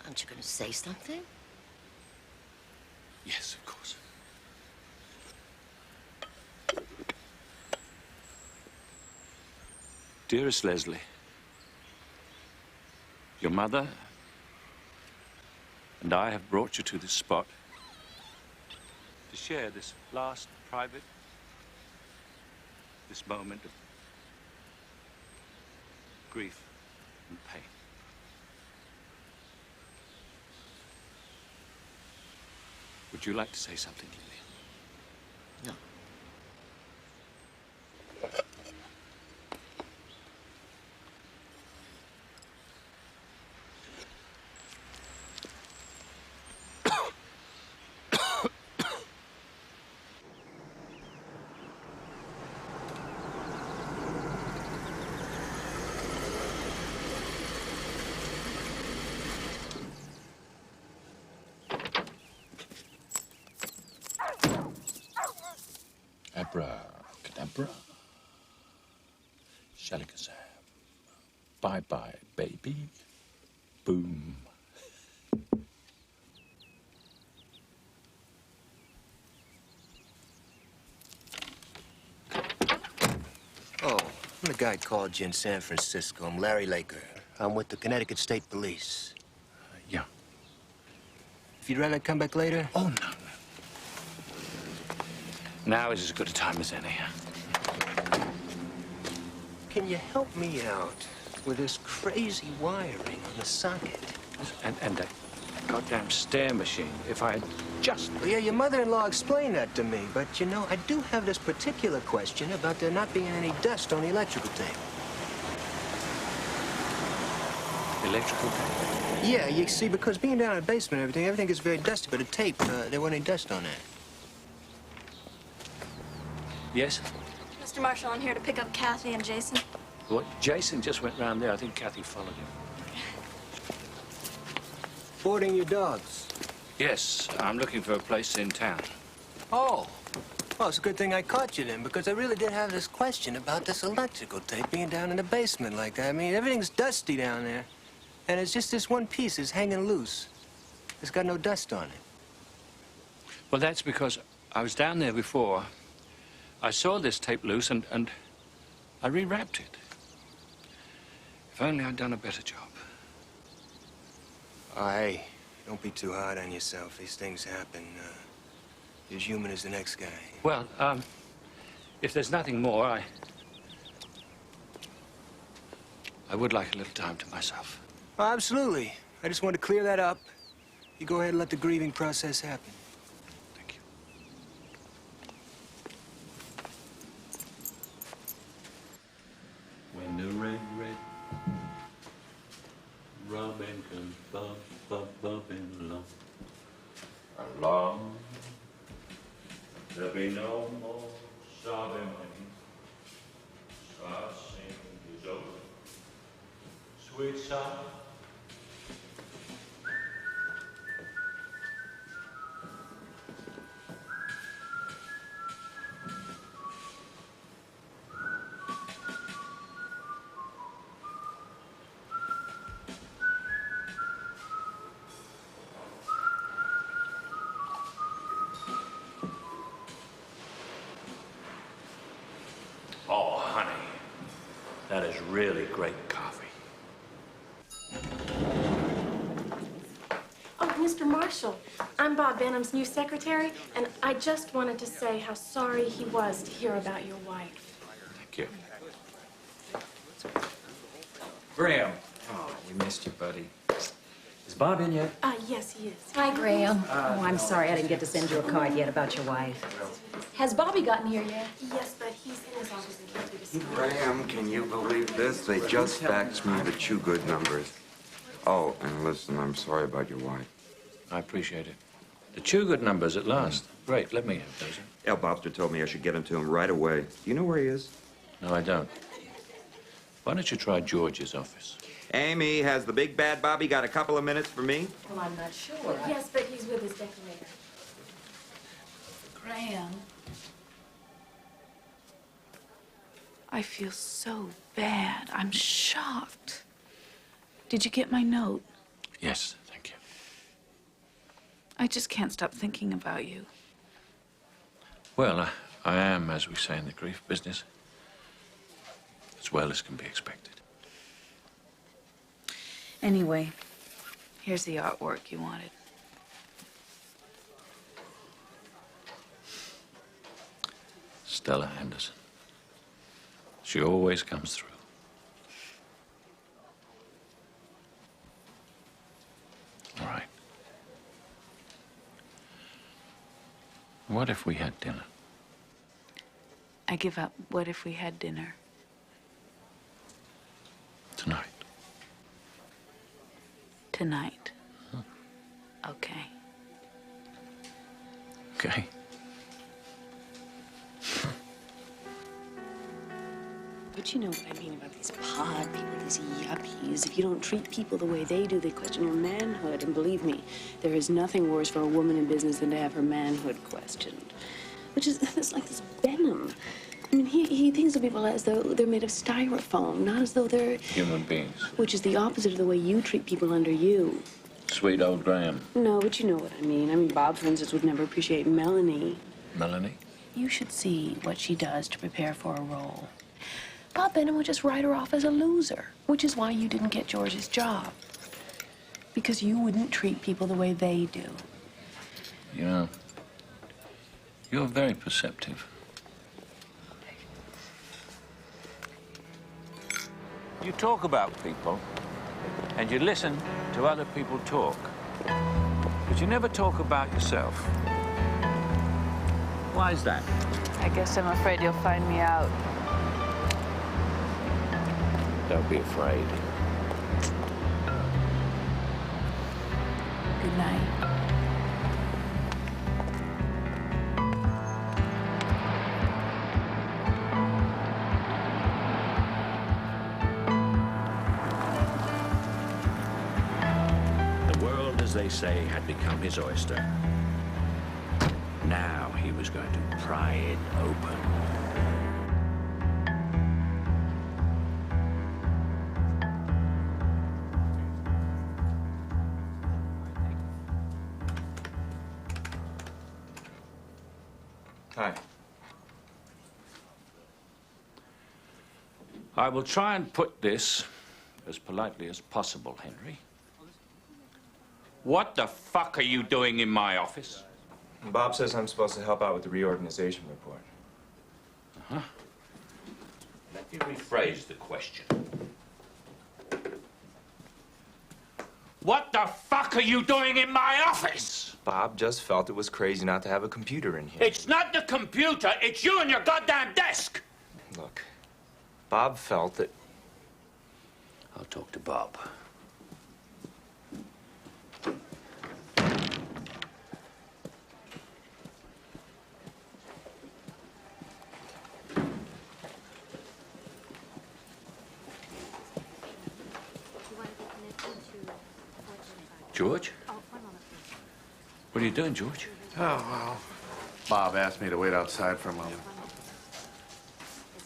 [SPEAKER 4] Aren't you going to say something?
[SPEAKER 2] Dearest Leslie, your mother and I have brought you to this spot to share this last private, this moment of grief and pain. Would you like to say something, Lily?
[SPEAKER 13] No.
[SPEAKER 2] Abracadabra. Shalikazam. Bye-bye, baby. Boom.
[SPEAKER 22] Oh, I'm the guy called you in San Francisco. I'm Larry Laker. I'm with the Connecticut State Police.
[SPEAKER 2] Yeah.
[SPEAKER 22] If you'd rather come back later?
[SPEAKER 2] Oh, no. Now is as good a time as any.
[SPEAKER 22] Can you help me out with this crazy wiring on the socket?
[SPEAKER 2] And that goddamn stair machine. If I had just...
[SPEAKER 22] Well, yeah, your mother-in-law explained that to me, but, you know, I do have this particular question about there not being any dust on the electrical tape.
[SPEAKER 2] Electrical tape?
[SPEAKER 22] Yeah, you see, because being down in the basement and everything is very dusty, but the tape, there wasn't any dust on that.
[SPEAKER 2] Yes?
[SPEAKER 10] Mr. Marshall, I'm here to pick up Kathy and Jason.
[SPEAKER 2] What? Jason just went round there. I think Kathy followed him.
[SPEAKER 22] Boarding your dogs?
[SPEAKER 2] Yes, I'm looking for a place in town.
[SPEAKER 22] Oh. Well, it's a good thing I caught you then, because I really did have this question about this electrical tape being down in the basement like that. I mean, everything's dusty down there. And it's just this one piece is hanging loose. It's got no dust on it.
[SPEAKER 2] Well, that's because I was down there before. I saw this tape loose and I rewrapped it. If only I'd done a better job.
[SPEAKER 22] Oh, hey, don't be too hard on yourself. These things happen. You're as human as the next guy.
[SPEAKER 2] Well, if there's nothing more, I would like a little time to myself.
[SPEAKER 22] Oh, absolutely. I just wanted to clear that up. You go ahead and let the grieving process happen.
[SPEAKER 2] Thank you.
[SPEAKER 1] When the red robin comes bobbing along, there'll be no more sobbing when our sing is over. Sweet song. Oh, honey, that is really great coffee.
[SPEAKER 10] Oh, Mr. Marshall, I'm Bob Benham's new secretary, and I just wanted to say how sorry he was to hear about your wife.
[SPEAKER 2] Thank you.
[SPEAKER 13] Graham. Oh, we missed you, buddy. Is Bob in yet?
[SPEAKER 10] Yes, he is.
[SPEAKER 17] Hi, Graham. Oh, I'm sorry I didn't get to send you a card yet about your wife. Has Bobby gotten here yet?
[SPEAKER 10] Yes, but he's in his office and can't do this.
[SPEAKER 12] Graham, can you believe this? They just faxed me the Chew Good numbers. Oh, and listen, I'm sorry about your wife.
[SPEAKER 2] I appreciate it. The Chew Good numbers at last. Great, let me have those.
[SPEAKER 12] El Bobster told me I should get them to him right away. Do you know where he is?
[SPEAKER 2] No, I don't. Why don't you try George's office?
[SPEAKER 12] Amy, has the big bad Bobby got a couple of minutes for me?
[SPEAKER 17] Well, I'm not sure.
[SPEAKER 10] Yes, but he's with his decorator.
[SPEAKER 8] Graham. I feel so bad. I'm shocked. Did you get my note?
[SPEAKER 2] Yes, thank you.
[SPEAKER 8] I just can't stop thinking about you.
[SPEAKER 2] Well, I am, as we say in the grief business. It's
[SPEAKER 1] as well as can be expected.
[SPEAKER 8] Anyway, here's the artwork you wanted.
[SPEAKER 1] Stella Henderson. She always comes through. All right. What if we had dinner?
[SPEAKER 8] I give up. What if we had dinner?
[SPEAKER 1] Tonight.
[SPEAKER 8] Tonight. Okay.
[SPEAKER 1] Okay.
[SPEAKER 14] But you know what I mean about these pod people, these yuppies. If you don't treat people the way they do, they question your manhood. And believe me, there is nothing worse for a woman in business than to have her manhood questioned. Which is, it's like this venom. I mean, he thinks of people as though they're made of styrofoam, not as though they're...
[SPEAKER 1] Human beings.
[SPEAKER 14] Which is the opposite of the way you treat people under you.
[SPEAKER 1] Sweet old Graham.
[SPEAKER 14] No, but you know what I mean. I mean, Bob, for instance, would never appreciate Melanie.
[SPEAKER 1] Melanie?
[SPEAKER 14] You should see what she does to prepare for a role. Bob Benham would just write her off as a loser, which is why you didn't get George's job. Because you wouldn't treat people the way they do.
[SPEAKER 1] You know, you're very perceptive.
[SPEAKER 6] You talk about people, and you listen to other people talk, but you never talk about yourself. Why is that?
[SPEAKER 8] I guess I'm afraid you'll find me out.
[SPEAKER 1] Don't be afraid.
[SPEAKER 8] Good night.
[SPEAKER 1] The world, as they say, had become his oyster. Now he was going to pry it open.
[SPEAKER 13] Hi.
[SPEAKER 6] I will try and put this as politely as possible, Henry. What the fuck are you doing in my office?
[SPEAKER 13] Bob says I'm supposed to help out with the reorganization report.
[SPEAKER 6] Uh-huh. Let me rephrase the question. What the fuck are you doing in my office?
[SPEAKER 13] Bob just felt it was crazy not to have a computer in here.
[SPEAKER 6] It's not the computer, it's you and your goddamn desk!
[SPEAKER 13] Look, Bob felt that...
[SPEAKER 1] I'll talk to Bob. George? What are you doing, George?
[SPEAKER 5] Oh, well, Bob asked me to wait outside for a moment.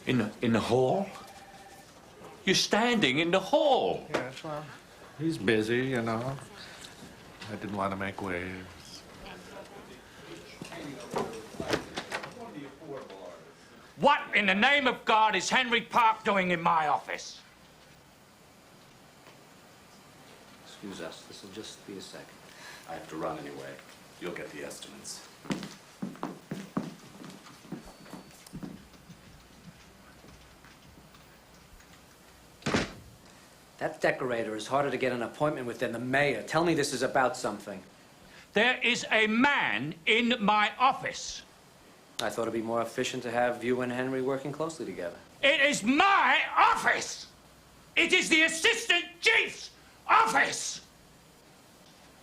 [SPEAKER 6] In the hall? You're standing in the hall.
[SPEAKER 5] Yes, well, he's busy, you know. I didn't want to make waves.
[SPEAKER 6] What in the name of God is Henry Park doing in my office?
[SPEAKER 11] Excuse us. This will just be a second. I have to run anyway. You'll get the estimates. That decorator is harder to get an appointment with than the mayor. Tell me this is about something.
[SPEAKER 6] There is a man in my office.
[SPEAKER 11] I thought it'd be more efficient to have you and Henry working closely together.
[SPEAKER 6] It is my office! It is the assistant chief's office!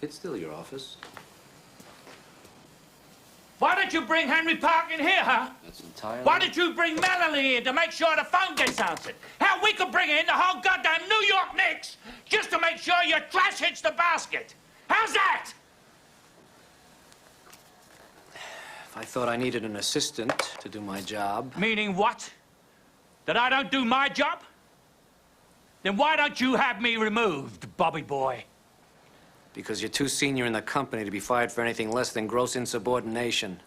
[SPEAKER 11] It's still your office.
[SPEAKER 6] Why don't you bring Henry Park in here, huh?
[SPEAKER 11] That's entirely...
[SPEAKER 6] Why don't you bring Melanie in to make sure the phone gets answered? Hell, we could bring in the whole goddamn New York Knicks just to make sure your trash hits the basket. How's that?
[SPEAKER 11] If I thought I needed an assistant to do my job...
[SPEAKER 6] Meaning what? That I don't do my job? Then why don't you have me removed, Bobby boy?
[SPEAKER 11] Because you're too senior in the company to be fired for anything less than gross insubordination.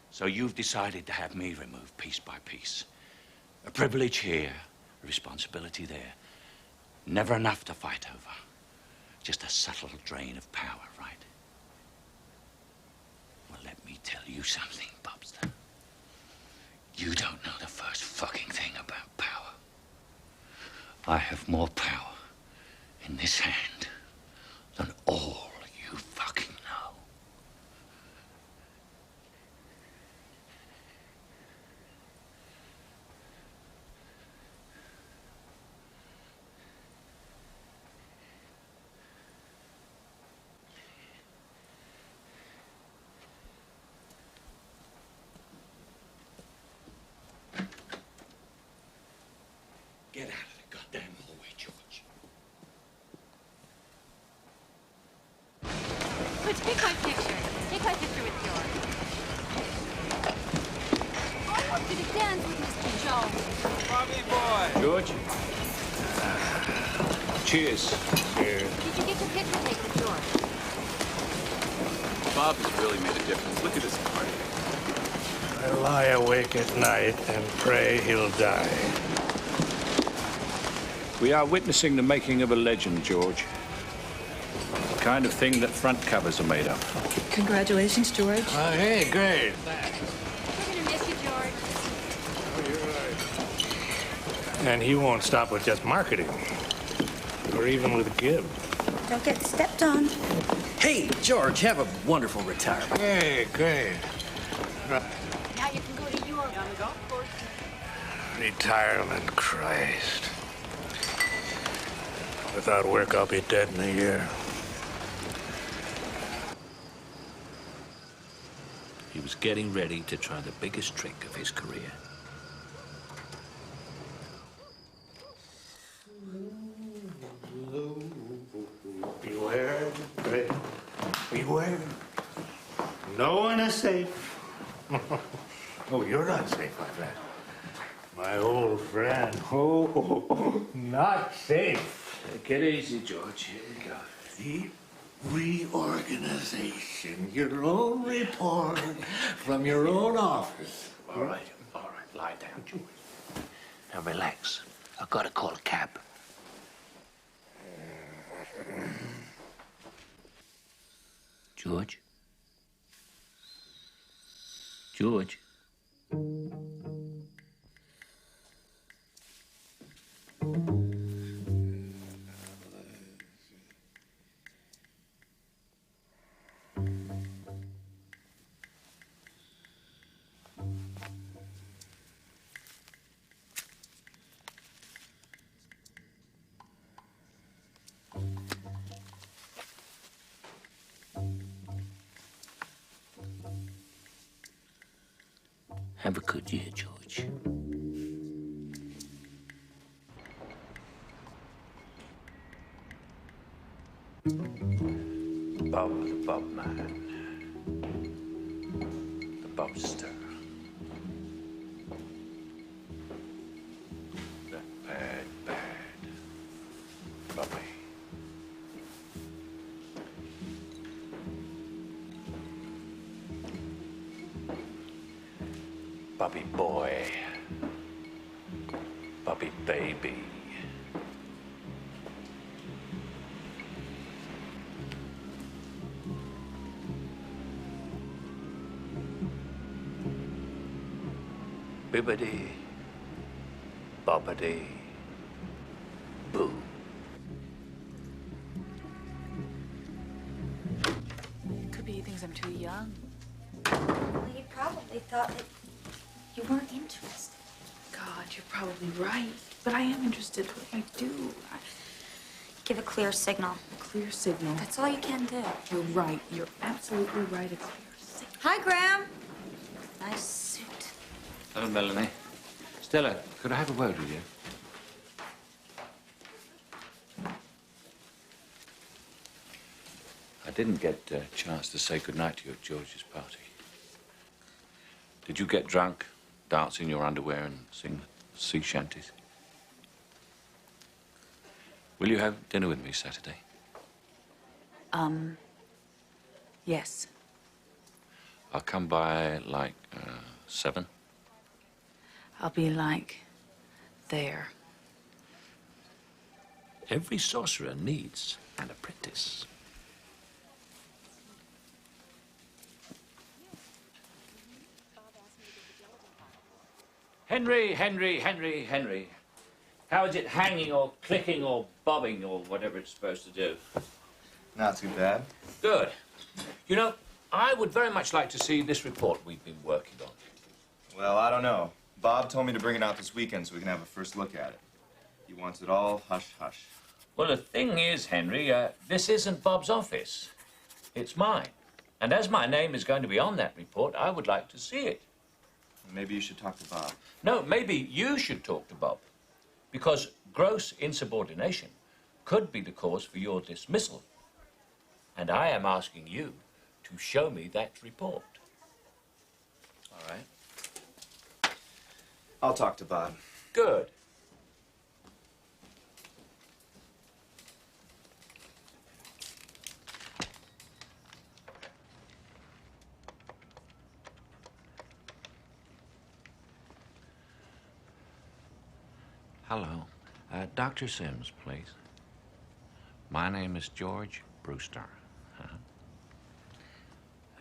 [SPEAKER 6] So you've decided to have me removed piece by piece. A privilege here,
[SPEAKER 2] The responsibility there. Never enough to fight over. Just a subtle drain of power, right? Well, let me tell you something, Bobster. You don't know the first fucking thing about power. I have more power in this hand than all you fucking know. Get out of the goddamn hallway, George.
[SPEAKER 7] But take my picture. Take my picture with George. I want you to dance with Mr. Jones.
[SPEAKER 20] Bobby boy.
[SPEAKER 2] George? Cheers. Cheers.
[SPEAKER 7] Did you get your picture taken with George?
[SPEAKER 9] Bob has really made a difference. Look at his party.
[SPEAKER 5] I lie awake at night and pray he'll die.
[SPEAKER 2] We are witnessing the making of a legend, George. The kind of thing that front covers are made of.
[SPEAKER 19] Congratulations, George.
[SPEAKER 5] Hey, great.
[SPEAKER 7] We're gonna miss you, George.
[SPEAKER 5] And he won't stop with just marketing, or even with Gibb.
[SPEAKER 7] Don't get stepped on.
[SPEAKER 13] Hey, George, have a wonderful retirement.
[SPEAKER 5] Hey, great.
[SPEAKER 7] Now you can go to Europe on the golf course.
[SPEAKER 5] Retirement, Christ. Without work, I'll be dead in a year.
[SPEAKER 1] He was getting ready to try the biggest trick of his career.
[SPEAKER 5] Beware, great. Beware. No one is safe. Oh, you're not safe, my friend. My old friend. Oh, not safe.
[SPEAKER 2] Take it easy, George. Here we go.
[SPEAKER 5] The reorganization. Your own report from your own office.
[SPEAKER 1] All right. Lie down, George. Now relax. I've got to call a cab. George? George? Have a good year, George.
[SPEAKER 2] Bob the Bob Man. The Bobster. The bad Bobby. Bobby boy. Bobby baby. Bibbidi, bobbidi, boo.
[SPEAKER 8] Could be he thinks I'm too young.
[SPEAKER 7] Well, he probably thought that you weren't interested.
[SPEAKER 8] God, you're probably right. But I am interested. What do I do?
[SPEAKER 7] Give a clear signal.
[SPEAKER 8] A clear signal.
[SPEAKER 7] That's all you can do.
[SPEAKER 8] You're right. You're absolutely right. A clear signal.
[SPEAKER 7] Hi, Graham. Nice suit.
[SPEAKER 2] Hello, Melanie. Stella, could I have a word with you? I didn't get a chance to say goodnight to you at George's party. Did you get drunk, dance in your underwear, and sing sea shanties? Will you have dinner with me Saturday?
[SPEAKER 8] Yes.
[SPEAKER 2] I'll come by like 7.
[SPEAKER 8] I'll be like there.
[SPEAKER 1] Every sorcerer needs an apprentice.
[SPEAKER 6] Henry. How is it hanging or clicking or bobbing or whatever it's supposed to do?
[SPEAKER 9] Not too bad.
[SPEAKER 6] Good. You know, I would very much like to see this report we've been working on.
[SPEAKER 9] Well, I don't know. Bob told me to bring it out this weekend so we can have a first look at it. He wants it all hush-hush.
[SPEAKER 6] Well, the thing is, Henry, this isn't Bob's office. It's mine. And as my name is going to be on that report, I would like to see it.
[SPEAKER 9] Maybe you should talk to Bob.
[SPEAKER 6] No, maybe you should talk to Bob. Because gross insubordination could be the cause for your dismissal. And I am asking you to show me that report. All right?
[SPEAKER 9] I'll talk to Bob.
[SPEAKER 6] Good.
[SPEAKER 2] Hello. Dr. Sims, please. My name is George Brewster.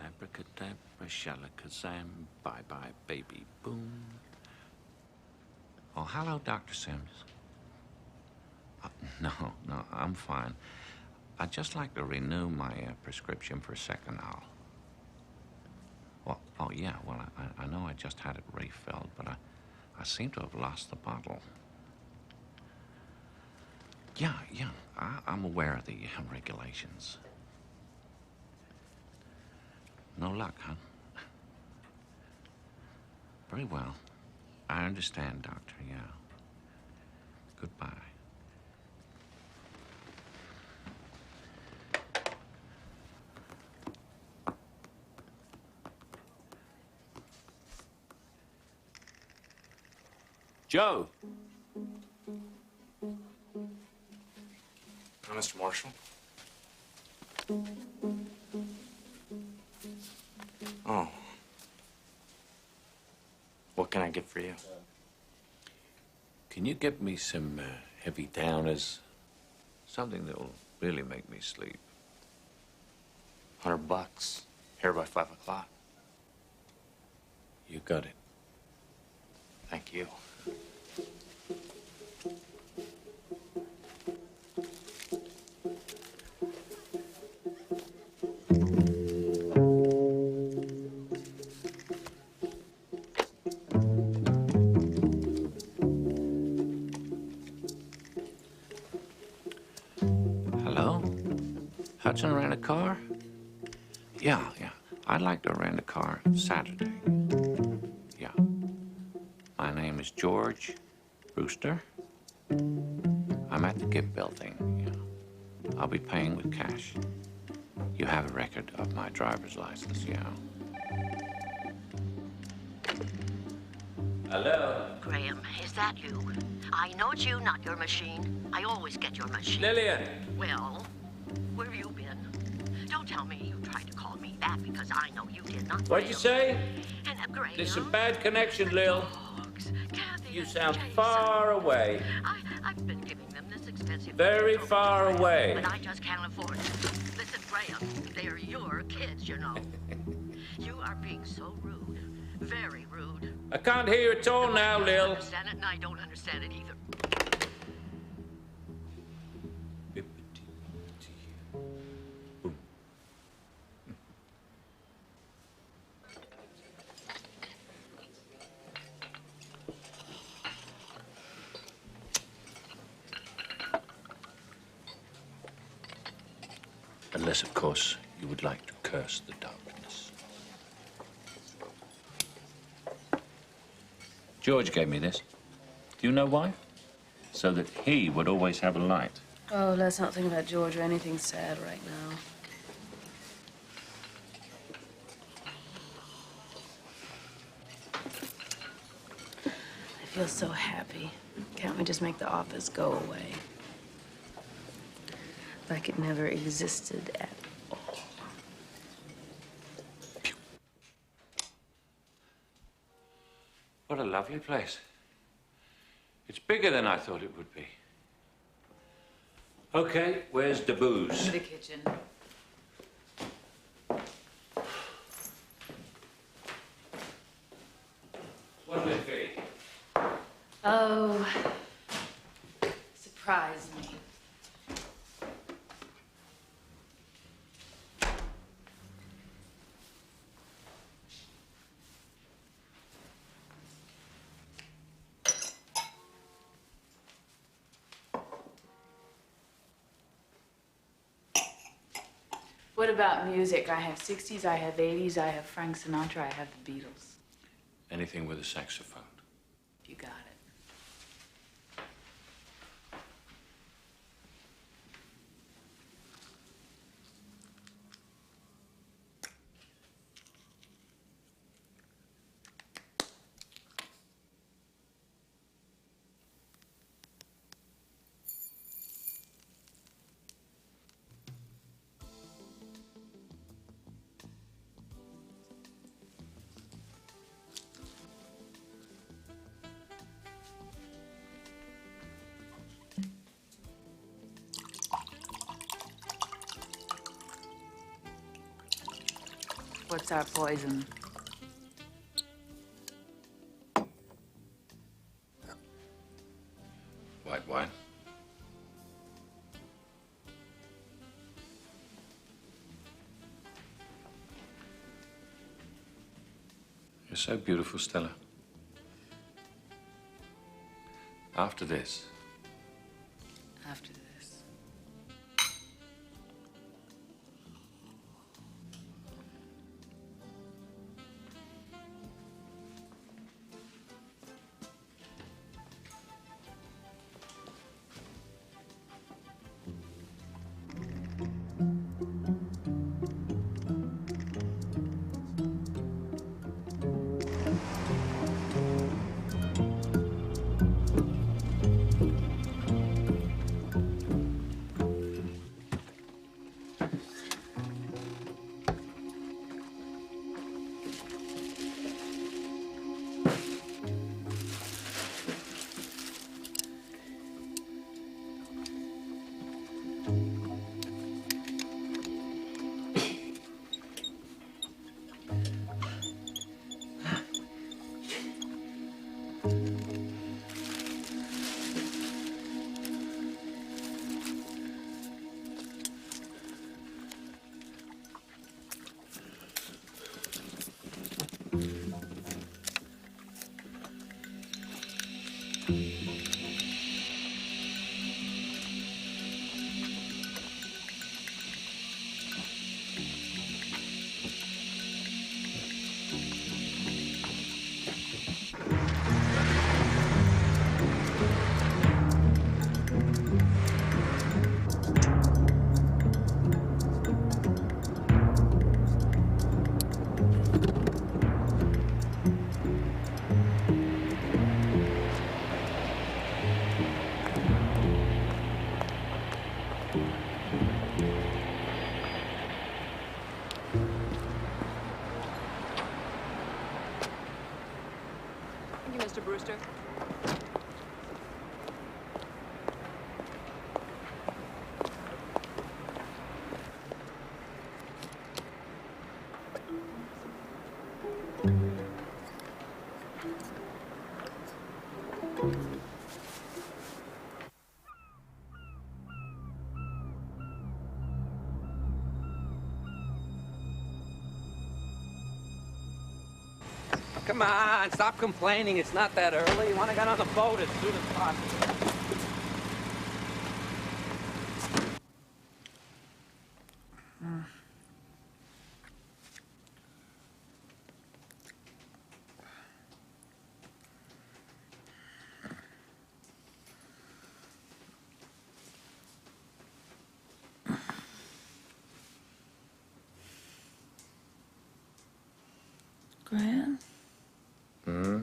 [SPEAKER 2] Abracadabra, shalakazam, bye-bye, baby, boom. Oh, hello, Dr. Sims. No, I'm fine. I'd just like to renew my prescription for Seconal. Well, oh, yeah, well, I know I just had it refilled, but I seem to have lost the bottle. Yeah, I'm aware of the regulations. No luck, huh? Very well. I understand, Doctor, yeah. Goodbye.
[SPEAKER 6] Joe.
[SPEAKER 13] Mr. Marshall? Oh. What can I get for you?
[SPEAKER 1] Can you get me some heavy downers? Something that'll really make me sleep.
[SPEAKER 13] $100. Here by 5 o'clock.
[SPEAKER 1] You got it.
[SPEAKER 13] Thank you.
[SPEAKER 2] Hudson rent a car? Yeah. I'd like to rent a car Saturday. Yeah. My name is George Brewster. I'm at the Gibb Building. Yeah. I'll be paying with cash. You have a record of my driver's license, yeah.
[SPEAKER 6] Hello?
[SPEAKER 4] Graham, is that you? I know it's you, not your machine. I always get your machine.
[SPEAKER 6] Lillian!
[SPEAKER 4] Well, where have you been? Don't tell me you tried to call me back because I know you did not.
[SPEAKER 6] What'd you say?
[SPEAKER 4] And Graham.
[SPEAKER 6] There's a bad connection, Lil. You sound far away.
[SPEAKER 4] I've been giving them this expensive.
[SPEAKER 6] Very far away.
[SPEAKER 4] But I just can't afford it. Listen, Graham, they're your kids, you know. You are being so rude. Very rude.
[SPEAKER 6] I can't hear you at all now, Lil.
[SPEAKER 4] I don't understand it, and I don't understand it either.
[SPEAKER 1] Unless, of course, you would like to curse the darkness. George gave me this. Do you know why? So that he would always have a light.
[SPEAKER 14] Oh, let's not think about George or anything sad right now. I feel so happy. Can't we just make the office go away? Like it never existed at all.
[SPEAKER 6] What a lovely place. It's bigger than I thought it would be.
[SPEAKER 1] Okay, where's the booze?
[SPEAKER 8] In the kitchen.
[SPEAKER 1] What will it be?
[SPEAKER 8] Oh, surprise me. What about music? I have 60s, I have 80s, I have Frank Sinatra, I have the Beatles.
[SPEAKER 1] Anything with a saxophone.
[SPEAKER 8] You got it. What's our poison?
[SPEAKER 1] White wine. You're so beautiful, Stella. After this.
[SPEAKER 8] After this.
[SPEAKER 19] Thank you, Mr. Brewster.
[SPEAKER 21] Come on, stop complaining. It's not that early. You want to get on the boat as soon as possible.
[SPEAKER 8] Graham?
[SPEAKER 1] Hmm?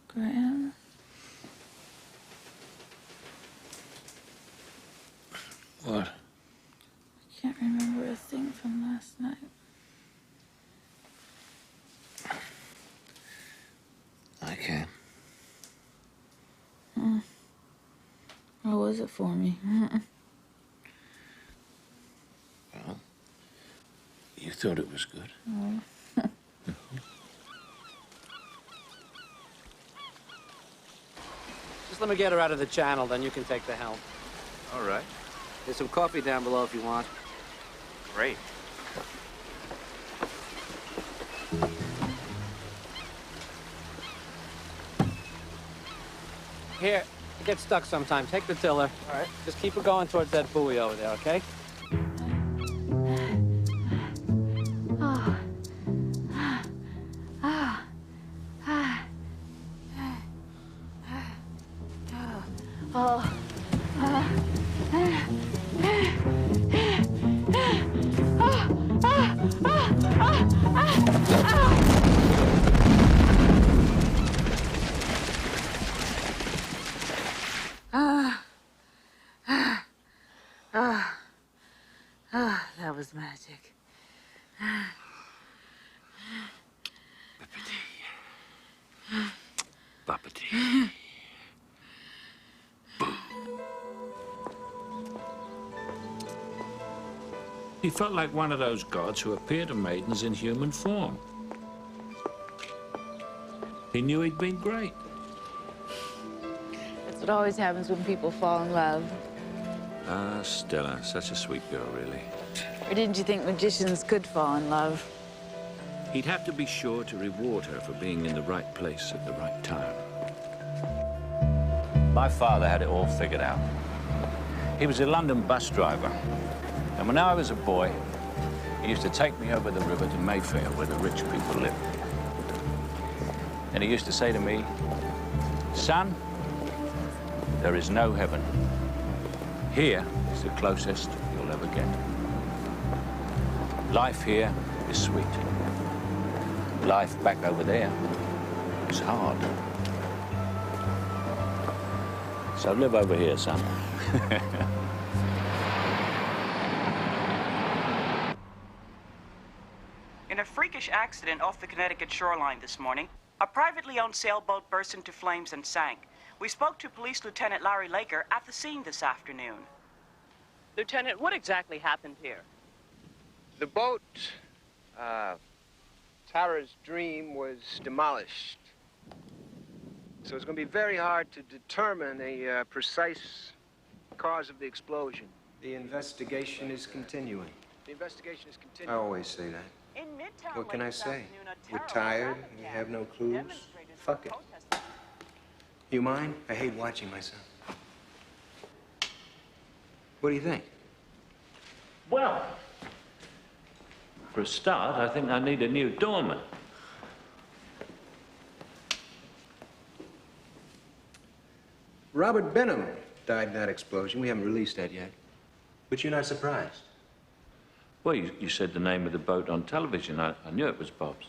[SPEAKER 8] Graham?
[SPEAKER 1] What?
[SPEAKER 8] I can't remember a thing from last night.
[SPEAKER 1] I can.
[SPEAKER 8] close it for me.
[SPEAKER 1] Well, you thought it was good.
[SPEAKER 8] Oh.
[SPEAKER 11] Just let me get her out of the channel, then you can take the helm.
[SPEAKER 13] All right.
[SPEAKER 11] There's some coffee down below if you want.
[SPEAKER 13] Great.
[SPEAKER 11] Here, I get stuck sometimes. Take the tiller. All right. Just keep it going towards that buoy over there, okay?
[SPEAKER 8] Oh. Ah. Ah. Oh. That was magic.
[SPEAKER 1] Bappity. He felt like one of those gods who appear to maidens in human form. He knew he'd been great.
[SPEAKER 8] That's what always happens when people fall in love.
[SPEAKER 1] Ah, Stella, such a sweet girl, really.
[SPEAKER 8] Or didn't you think magicians could fall in love?
[SPEAKER 1] He'd have to be sure to reward her for being in the right place at the right time.
[SPEAKER 6] My father had it all figured out. He was a London bus driver. And when I was a boy, he used to take me over the river to Mayfair, where the rich people lived. And he used to say to me, "Son, there is no heaven. Here is the closest you'll ever get. Life here is sweet. Life back over there is hard. So live over here, son."
[SPEAKER 15] In a freakish accident off the Connecticut shoreline this morning, a privately owned sailboat burst into flames and sank. We spoke to Police Lieutenant Larry Laker at the scene this afternoon. Lieutenant, what exactly happened here?
[SPEAKER 22] The boat, Tara's Dream, was demolished. So it's going to be very hard to determine a precise cause of the explosion. The investigation is continuing. The investigation is continuing. I always say that.
[SPEAKER 15] In Midtown
[SPEAKER 22] What can I
[SPEAKER 15] late this
[SPEAKER 22] say?
[SPEAKER 15] afternoon, a
[SPEAKER 22] We're
[SPEAKER 15] terror
[SPEAKER 22] tired,
[SPEAKER 15] attack
[SPEAKER 22] we have no clues.
[SPEAKER 15] demonstrated
[SPEAKER 22] Fuck it.
[SPEAKER 15] protesters.
[SPEAKER 22] You mind? I hate watching myself. What do you think?
[SPEAKER 1] Well, for a start, I think I need a new doorman.
[SPEAKER 22] Robert Benham died in that explosion. We haven't released that yet. But you're not surprised.
[SPEAKER 1] Well, you said the name of the boat on television. I knew it was Bob's.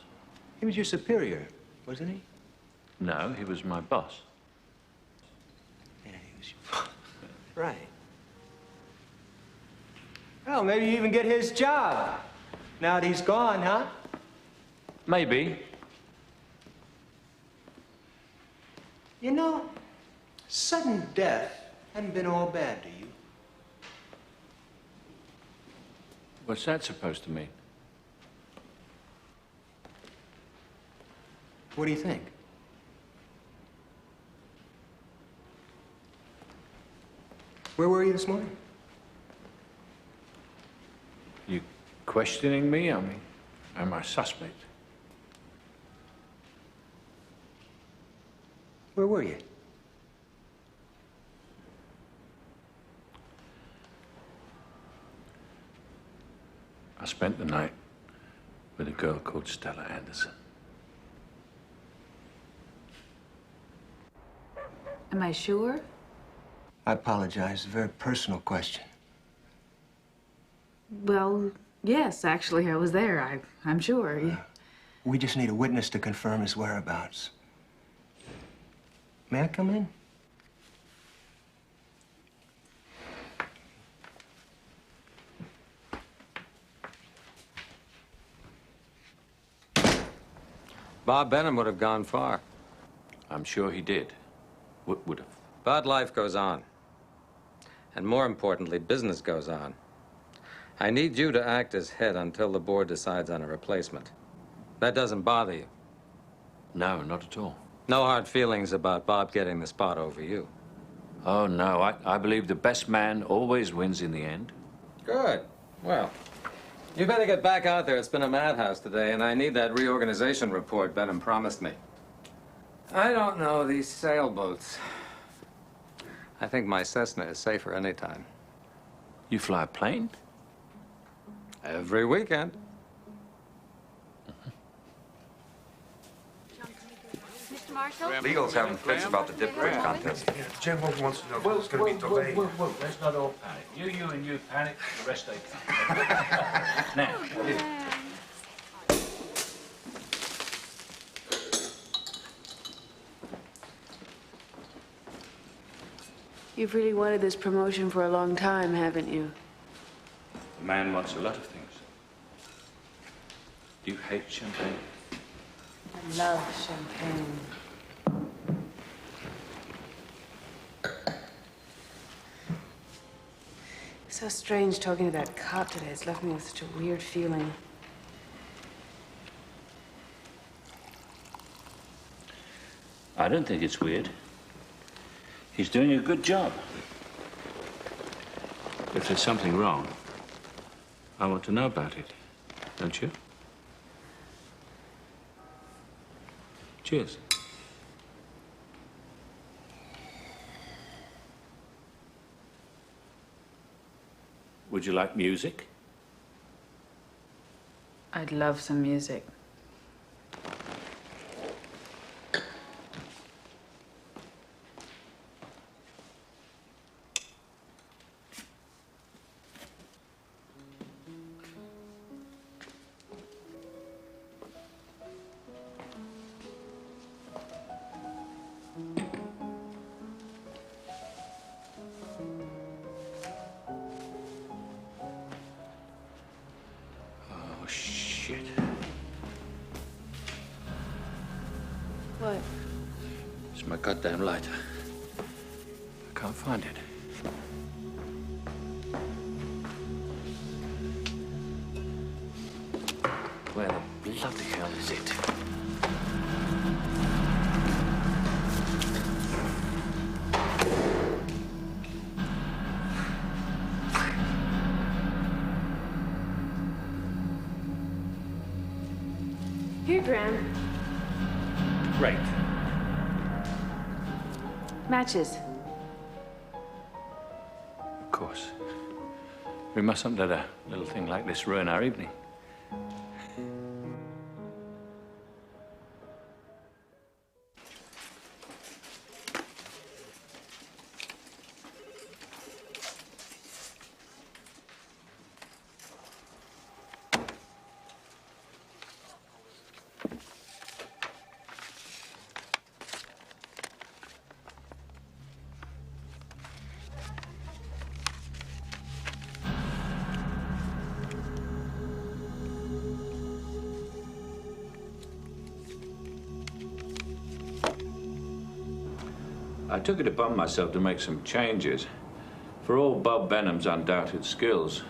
[SPEAKER 22] He was your superior, wasn't he?
[SPEAKER 1] No, he was my boss.
[SPEAKER 22] Yeah, he was your... Right. Well, maybe you even get his job. Now that he's gone, huh?
[SPEAKER 1] Maybe.
[SPEAKER 22] You know, sudden death hadn't been all bad to you.
[SPEAKER 1] What's that supposed to mean?
[SPEAKER 22] What do you think? Where were you this morning?
[SPEAKER 1] You questioning me? I mean, am I a suspect?
[SPEAKER 22] Where were you?
[SPEAKER 1] I spent the night with a girl called Stella Anderson.
[SPEAKER 8] Am I sure?
[SPEAKER 22] I apologize. It's a very personal question.
[SPEAKER 8] Well, yes, actually, I was there. I'm sure.
[SPEAKER 22] We just need a witness to confirm his whereabouts. May I come in?
[SPEAKER 13] Bob Benham would have gone far.
[SPEAKER 1] I'm sure he did. Would have.
[SPEAKER 13] But life goes on. And more importantly, business goes on. I need you to act as head until the board decides on a replacement. That doesn't bother you?
[SPEAKER 1] No, not at all.
[SPEAKER 13] No hard feelings about Bob getting the spot over you?
[SPEAKER 1] Oh, no. I believe the best man always wins in the end.
[SPEAKER 13] Good. Well, you better get back out there. It's been a madhouse today, and I need that reorganization report Benham promised me. I don't know these sailboats. I think my Cessna is safer anytime.
[SPEAKER 1] You fly a plane?
[SPEAKER 13] Every weekend.
[SPEAKER 7] Mr. Marshall?
[SPEAKER 12] Legal's having fits about the dip quiz contest.
[SPEAKER 16] Jim wants to know if it's going to be delayed.
[SPEAKER 6] Whoa. Let's not all panic. You and you panic, the rest they come. Now,
[SPEAKER 14] You've really wanted this promotion for a long time, haven't you?
[SPEAKER 1] a man wants a lot of things. Do you hate champagne?
[SPEAKER 14] I love champagne. It's so strange talking to that cop today. It's left me with such a weird feeling.
[SPEAKER 1] I don't think it's weird. He's doing a good job. If there's something wrong, I want to know about it. Don't you? Cheers. Would you like music?
[SPEAKER 19] I'd love some music.
[SPEAKER 1] Oh, shit.
[SPEAKER 14] What?
[SPEAKER 1] It's my goddamn lighter. I can't find it. Where the bloody hell is it?
[SPEAKER 10] Here, Graham.
[SPEAKER 1] Great.
[SPEAKER 14] Matches.
[SPEAKER 1] Of course. We mustn't let a little thing like this ruin our evening. I took it upon myself to make some changes. For all Bob Benham's undoubted skills,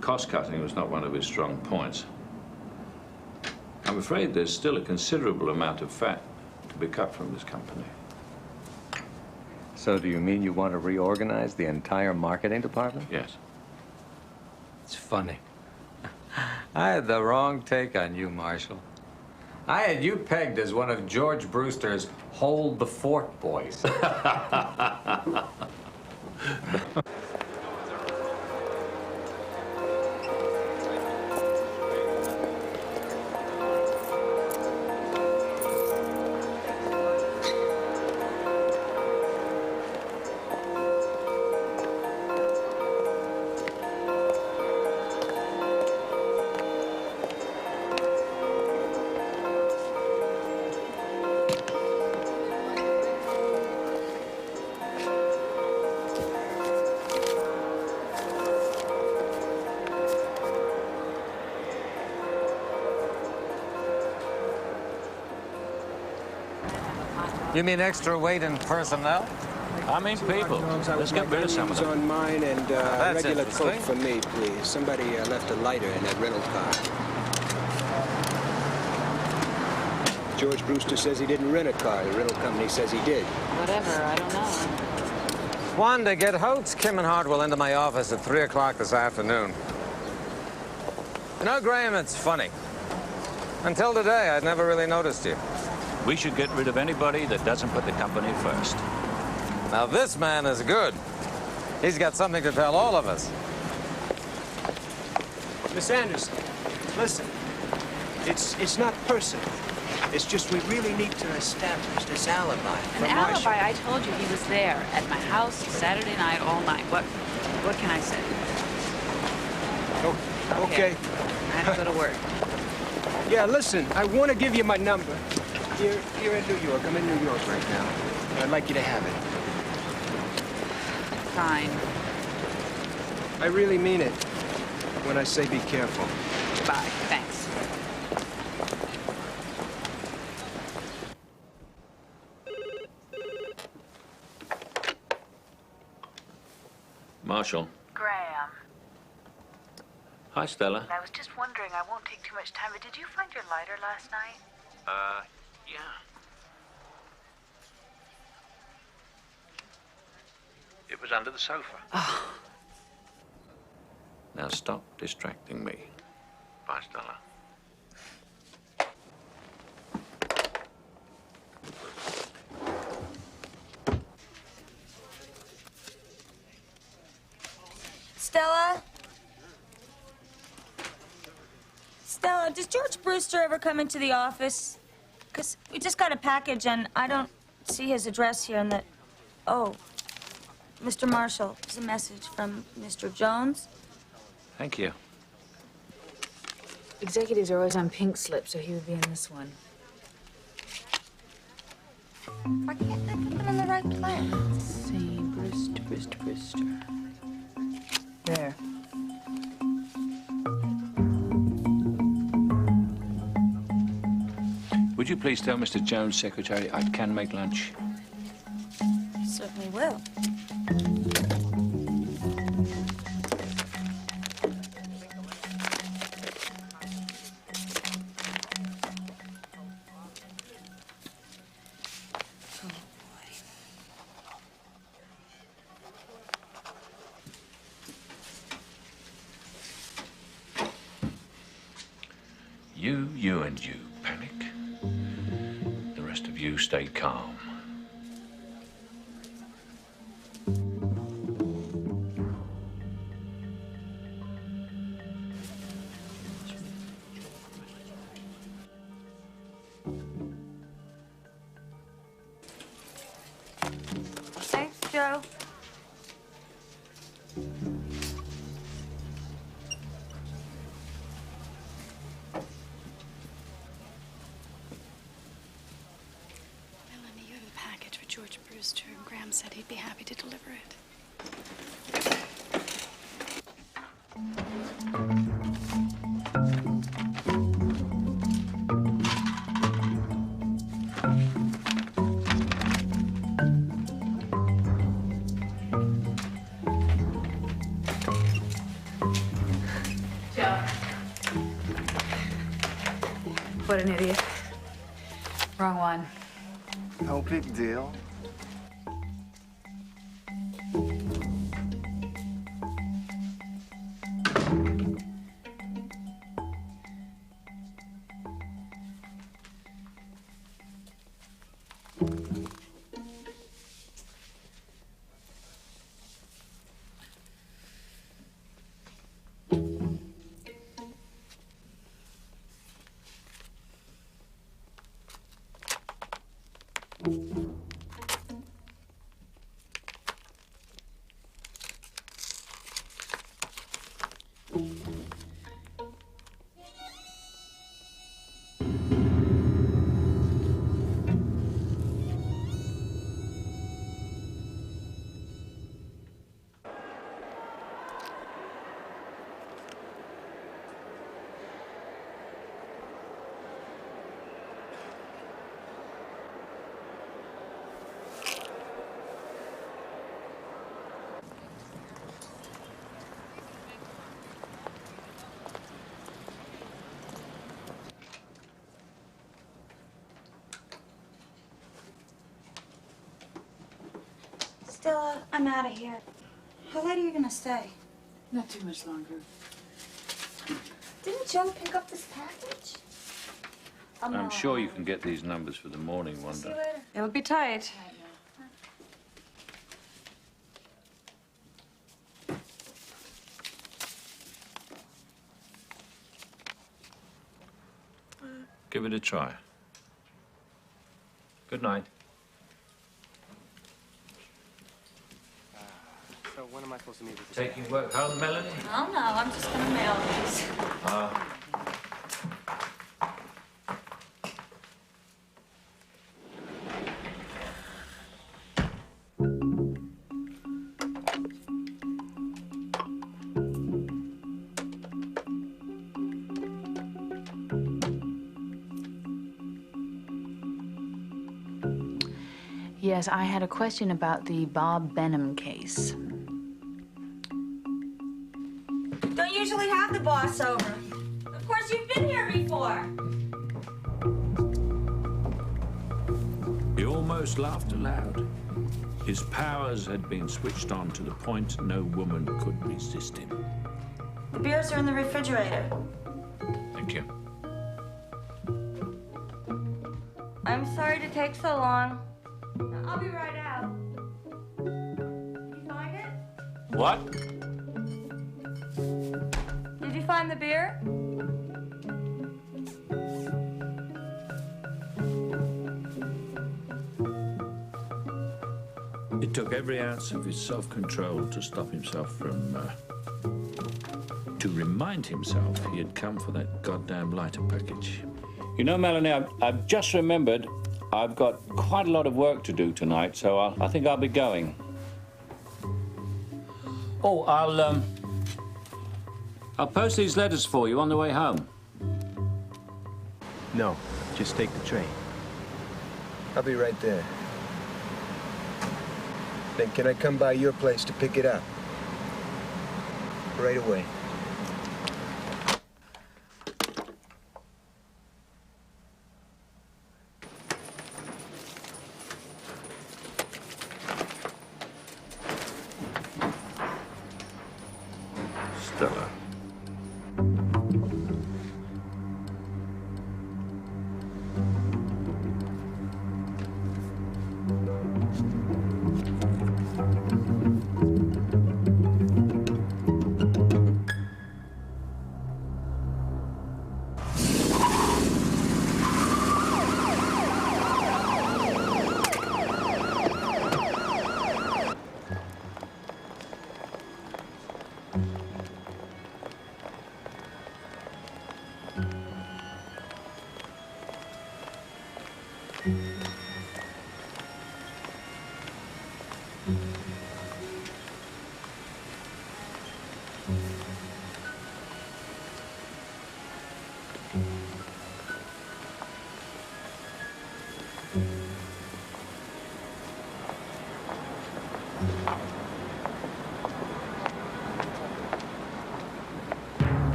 [SPEAKER 1] cost-cutting was not one of his strong points. I'm afraid there's still a considerable amount of fat to be cut from this company.
[SPEAKER 13] So do you mean you want to reorganize the entire marketing department?
[SPEAKER 1] Yes.
[SPEAKER 13] It's funny. I had the wrong take on you, Marshall. I had you pegged as one of George Brewster's hold the fort boys. You mean extra weight in personnel?
[SPEAKER 6] I mean people. Let's get rid of some of them.
[SPEAKER 22] On mine and
[SPEAKER 13] That's
[SPEAKER 22] regular
[SPEAKER 13] interesting.
[SPEAKER 22] Coke for me, please. Somebody left a lighter in that rental car. George Brewster says he didn't rent a car. The rental company says he did.
[SPEAKER 14] Whatever, I don't know.
[SPEAKER 13] Wanda, get Holtz, Kim, and Hartwell into my office at 3 o'clock this afternoon. You know, Graham, it's funny. Until today, I'd never really noticed you.
[SPEAKER 6] We should get rid of anybody that doesn't put the company first.
[SPEAKER 13] Now, this man is good. He's got something to tell all of us.
[SPEAKER 22] Miss Anderson, listen. It's not personal. It's just we really need to establish this alibi for
[SPEAKER 8] An
[SPEAKER 22] Marshall.
[SPEAKER 8] alibi? I told you he was there at my house Saturday night all night. What can I say?
[SPEAKER 22] Oh, okay.
[SPEAKER 8] I have to go to work.
[SPEAKER 22] Yeah, listen, I want to give you my number. Here in New York. I'm in New York right now. And I'd like you to have it.
[SPEAKER 8] Fine.
[SPEAKER 22] I really mean it when I say be careful.
[SPEAKER 8] Bye. Thanks.
[SPEAKER 1] Marshall.
[SPEAKER 3] Graham,
[SPEAKER 1] Hi, Stella.
[SPEAKER 3] I was just wondering, I won't take too much time, but did you find your lighter last night?
[SPEAKER 1] Yeah. It was under the sofa. Now stop distracting me. Bye, Stella.
[SPEAKER 7] Stella? Stella, does George Brewster ever come into the office? Because we just got a package and I don't see his address here and that... Oh, Mr. Marshall, there's a message from Mr. Jones.
[SPEAKER 1] Thank you.
[SPEAKER 19] Executives are always on pink slips, so he would be in this one.
[SPEAKER 7] Why can't they put them in the right place?
[SPEAKER 19] Let's see, Brewster. There.
[SPEAKER 1] Would you please tell Mr. Jones, Secretary, I can make lunch?
[SPEAKER 7] Certainly will.
[SPEAKER 1] You and you panic. The rest of you stay calm.
[SPEAKER 7] Thanks, Joe.
[SPEAKER 10] Melanie, you have a package for George Brewster, and Graham said he'd be happy to deliver it.
[SPEAKER 19] What an idiot. Wrong one.
[SPEAKER 12] No big deal.
[SPEAKER 7] Stella, I'm out of here. How late are you gonna stay?
[SPEAKER 19] Not too much longer.
[SPEAKER 7] Didn't Joe pick up this package?
[SPEAKER 1] I'm sure you can get these numbers for the morning,
[SPEAKER 7] See you
[SPEAKER 1] Wanda.
[SPEAKER 7] later.
[SPEAKER 19] It'll be tight.
[SPEAKER 1] Give it a try. Good night.
[SPEAKER 22] So when am I supposed to meet with you?
[SPEAKER 1] Taking work home, Melanie?
[SPEAKER 7] Oh, no, I'm just gonna mail these.
[SPEAKER 14] Yes, I had a question about the Bob Benham case.
[SPEAKER 7] Don't usually have the boss over. Of course, you've been here before.
[SPEAKER 1] He almost laughed aloud. His powers had been switched on to the point no woman could resist him.
[SPEAKER 7] The beers are in the refrigerator.
[SPEAKER 1] Thank you.
[SPEAKER 7] I'm sorry to take so long. I'll be right out. You find it?
[SPEAKER 1] What?
[SPEAKER 7] Did you find the beer?
[SPEAKER 1] It took every ounce of his self-control to stop himself from... to remind himself he had come for that goddamn lighter package.
[SPEAKER 6] You know, Melanie, I've just remembered I've got quite a lot of work to do tonight, so I think I'll be going. Oh, I'll post these letters for you on the way home.
[SPEAKER 22] No, just take the train. I'll be right there. Then can I come by your place to pick it up? Right away.
[SPEAKER 1] Stella.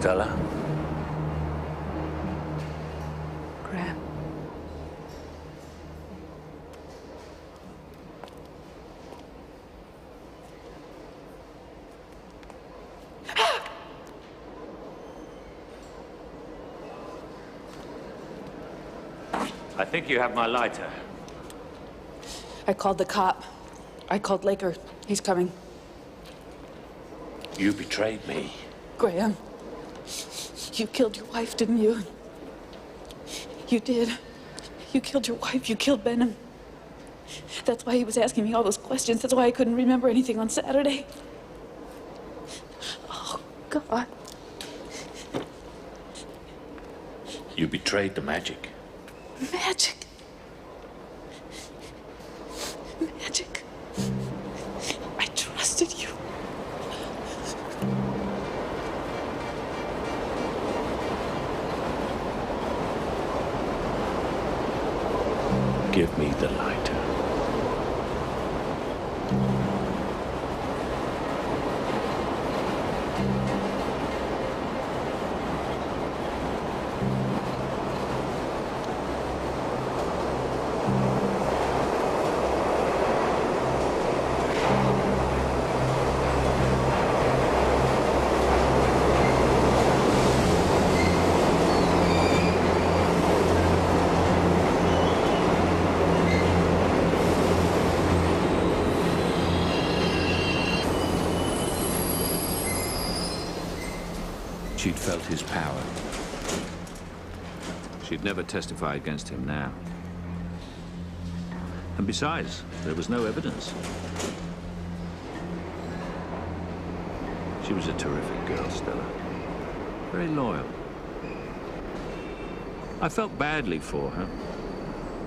[SPEAKER 6] Stella?
[SPEAKER 14] Graham.
[SPEAKER 6] I think you have my lighter.
[SPEAKER 8] I called the cop. I called Laker. He's coming.
[SPEAKER 6] You betrayed me.
[SPEAKER 8] Graham, you killed your wife, didn't you? You did. You killed your wife. You killed Benham. That's why he was asking me all those questions. That's why I couldn't remember anything on Saturday. Oh, God.
[SPEAKER 6] You betrayed the magic.
[SPEAKER 8] Magic. Magic. I trusted you.
[SPEAKER 6] Give me the lighter.
[SPEAKER 1] She'd felt his power. She'd never testify against him now. And besides, there was no evidence. She was a terrific girl, Stella. Very loyal. I felt badly for her,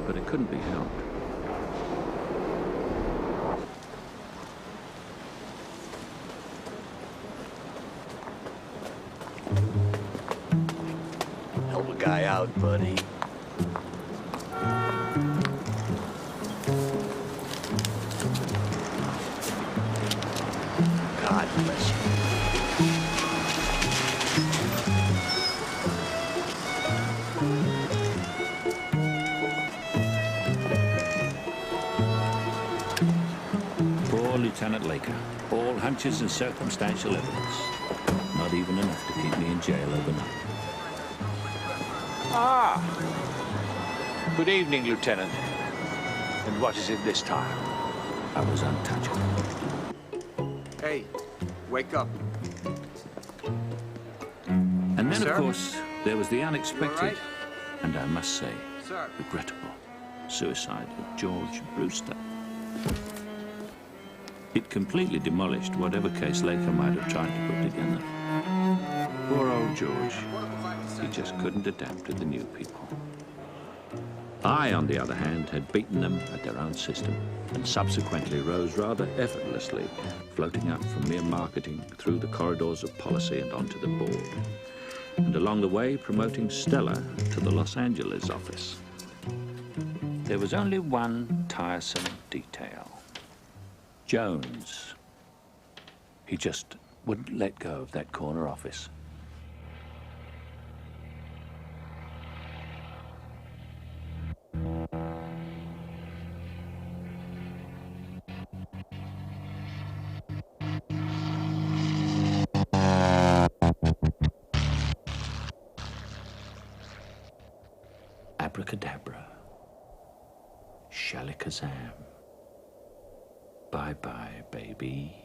[SPEAKER 1] but it couldn't be helped.
[SPEAKER 17] Help a guy out, buddy. God bless you.
[SPEAKER 1] Poor Lieutenant Laker. All hunches and circumstantial evidence. Not even enough to keep me in jail overnight.
[SPEAKER 6] Ah! Good evening, Lieutenant. And what is it this time?
[SPEAKER 1] I was untouchable.
[SPEAKER 17] Hey, wake up.
[SPEAKER 1] And then,
[SPEAKER 17] Sir?
[SPEAKER 1] of course, there was the unexpected,
[SPEAKER 17] right?
[SPEAKER 1] and I must say,
[SPEAKER 17] Sir.
[SPEAKER 1] regrettable suicide of George Brewster. It completely demolished whatever case Laker might have tried to put together. Poor old George. He just couldn't adapt to the new people. I, on the other hand, had beaten them at their own system and subsequently rose rather effortlessly, floating up from mere marketing through the corridors of policy and onto the board. And along the way, promoting Stella to the Los Angeles office. There was only one tiresome detail. Jones. He just wouldn't let go of that corner office. Abracadabra. Shalikazam. Bye-bye, baby.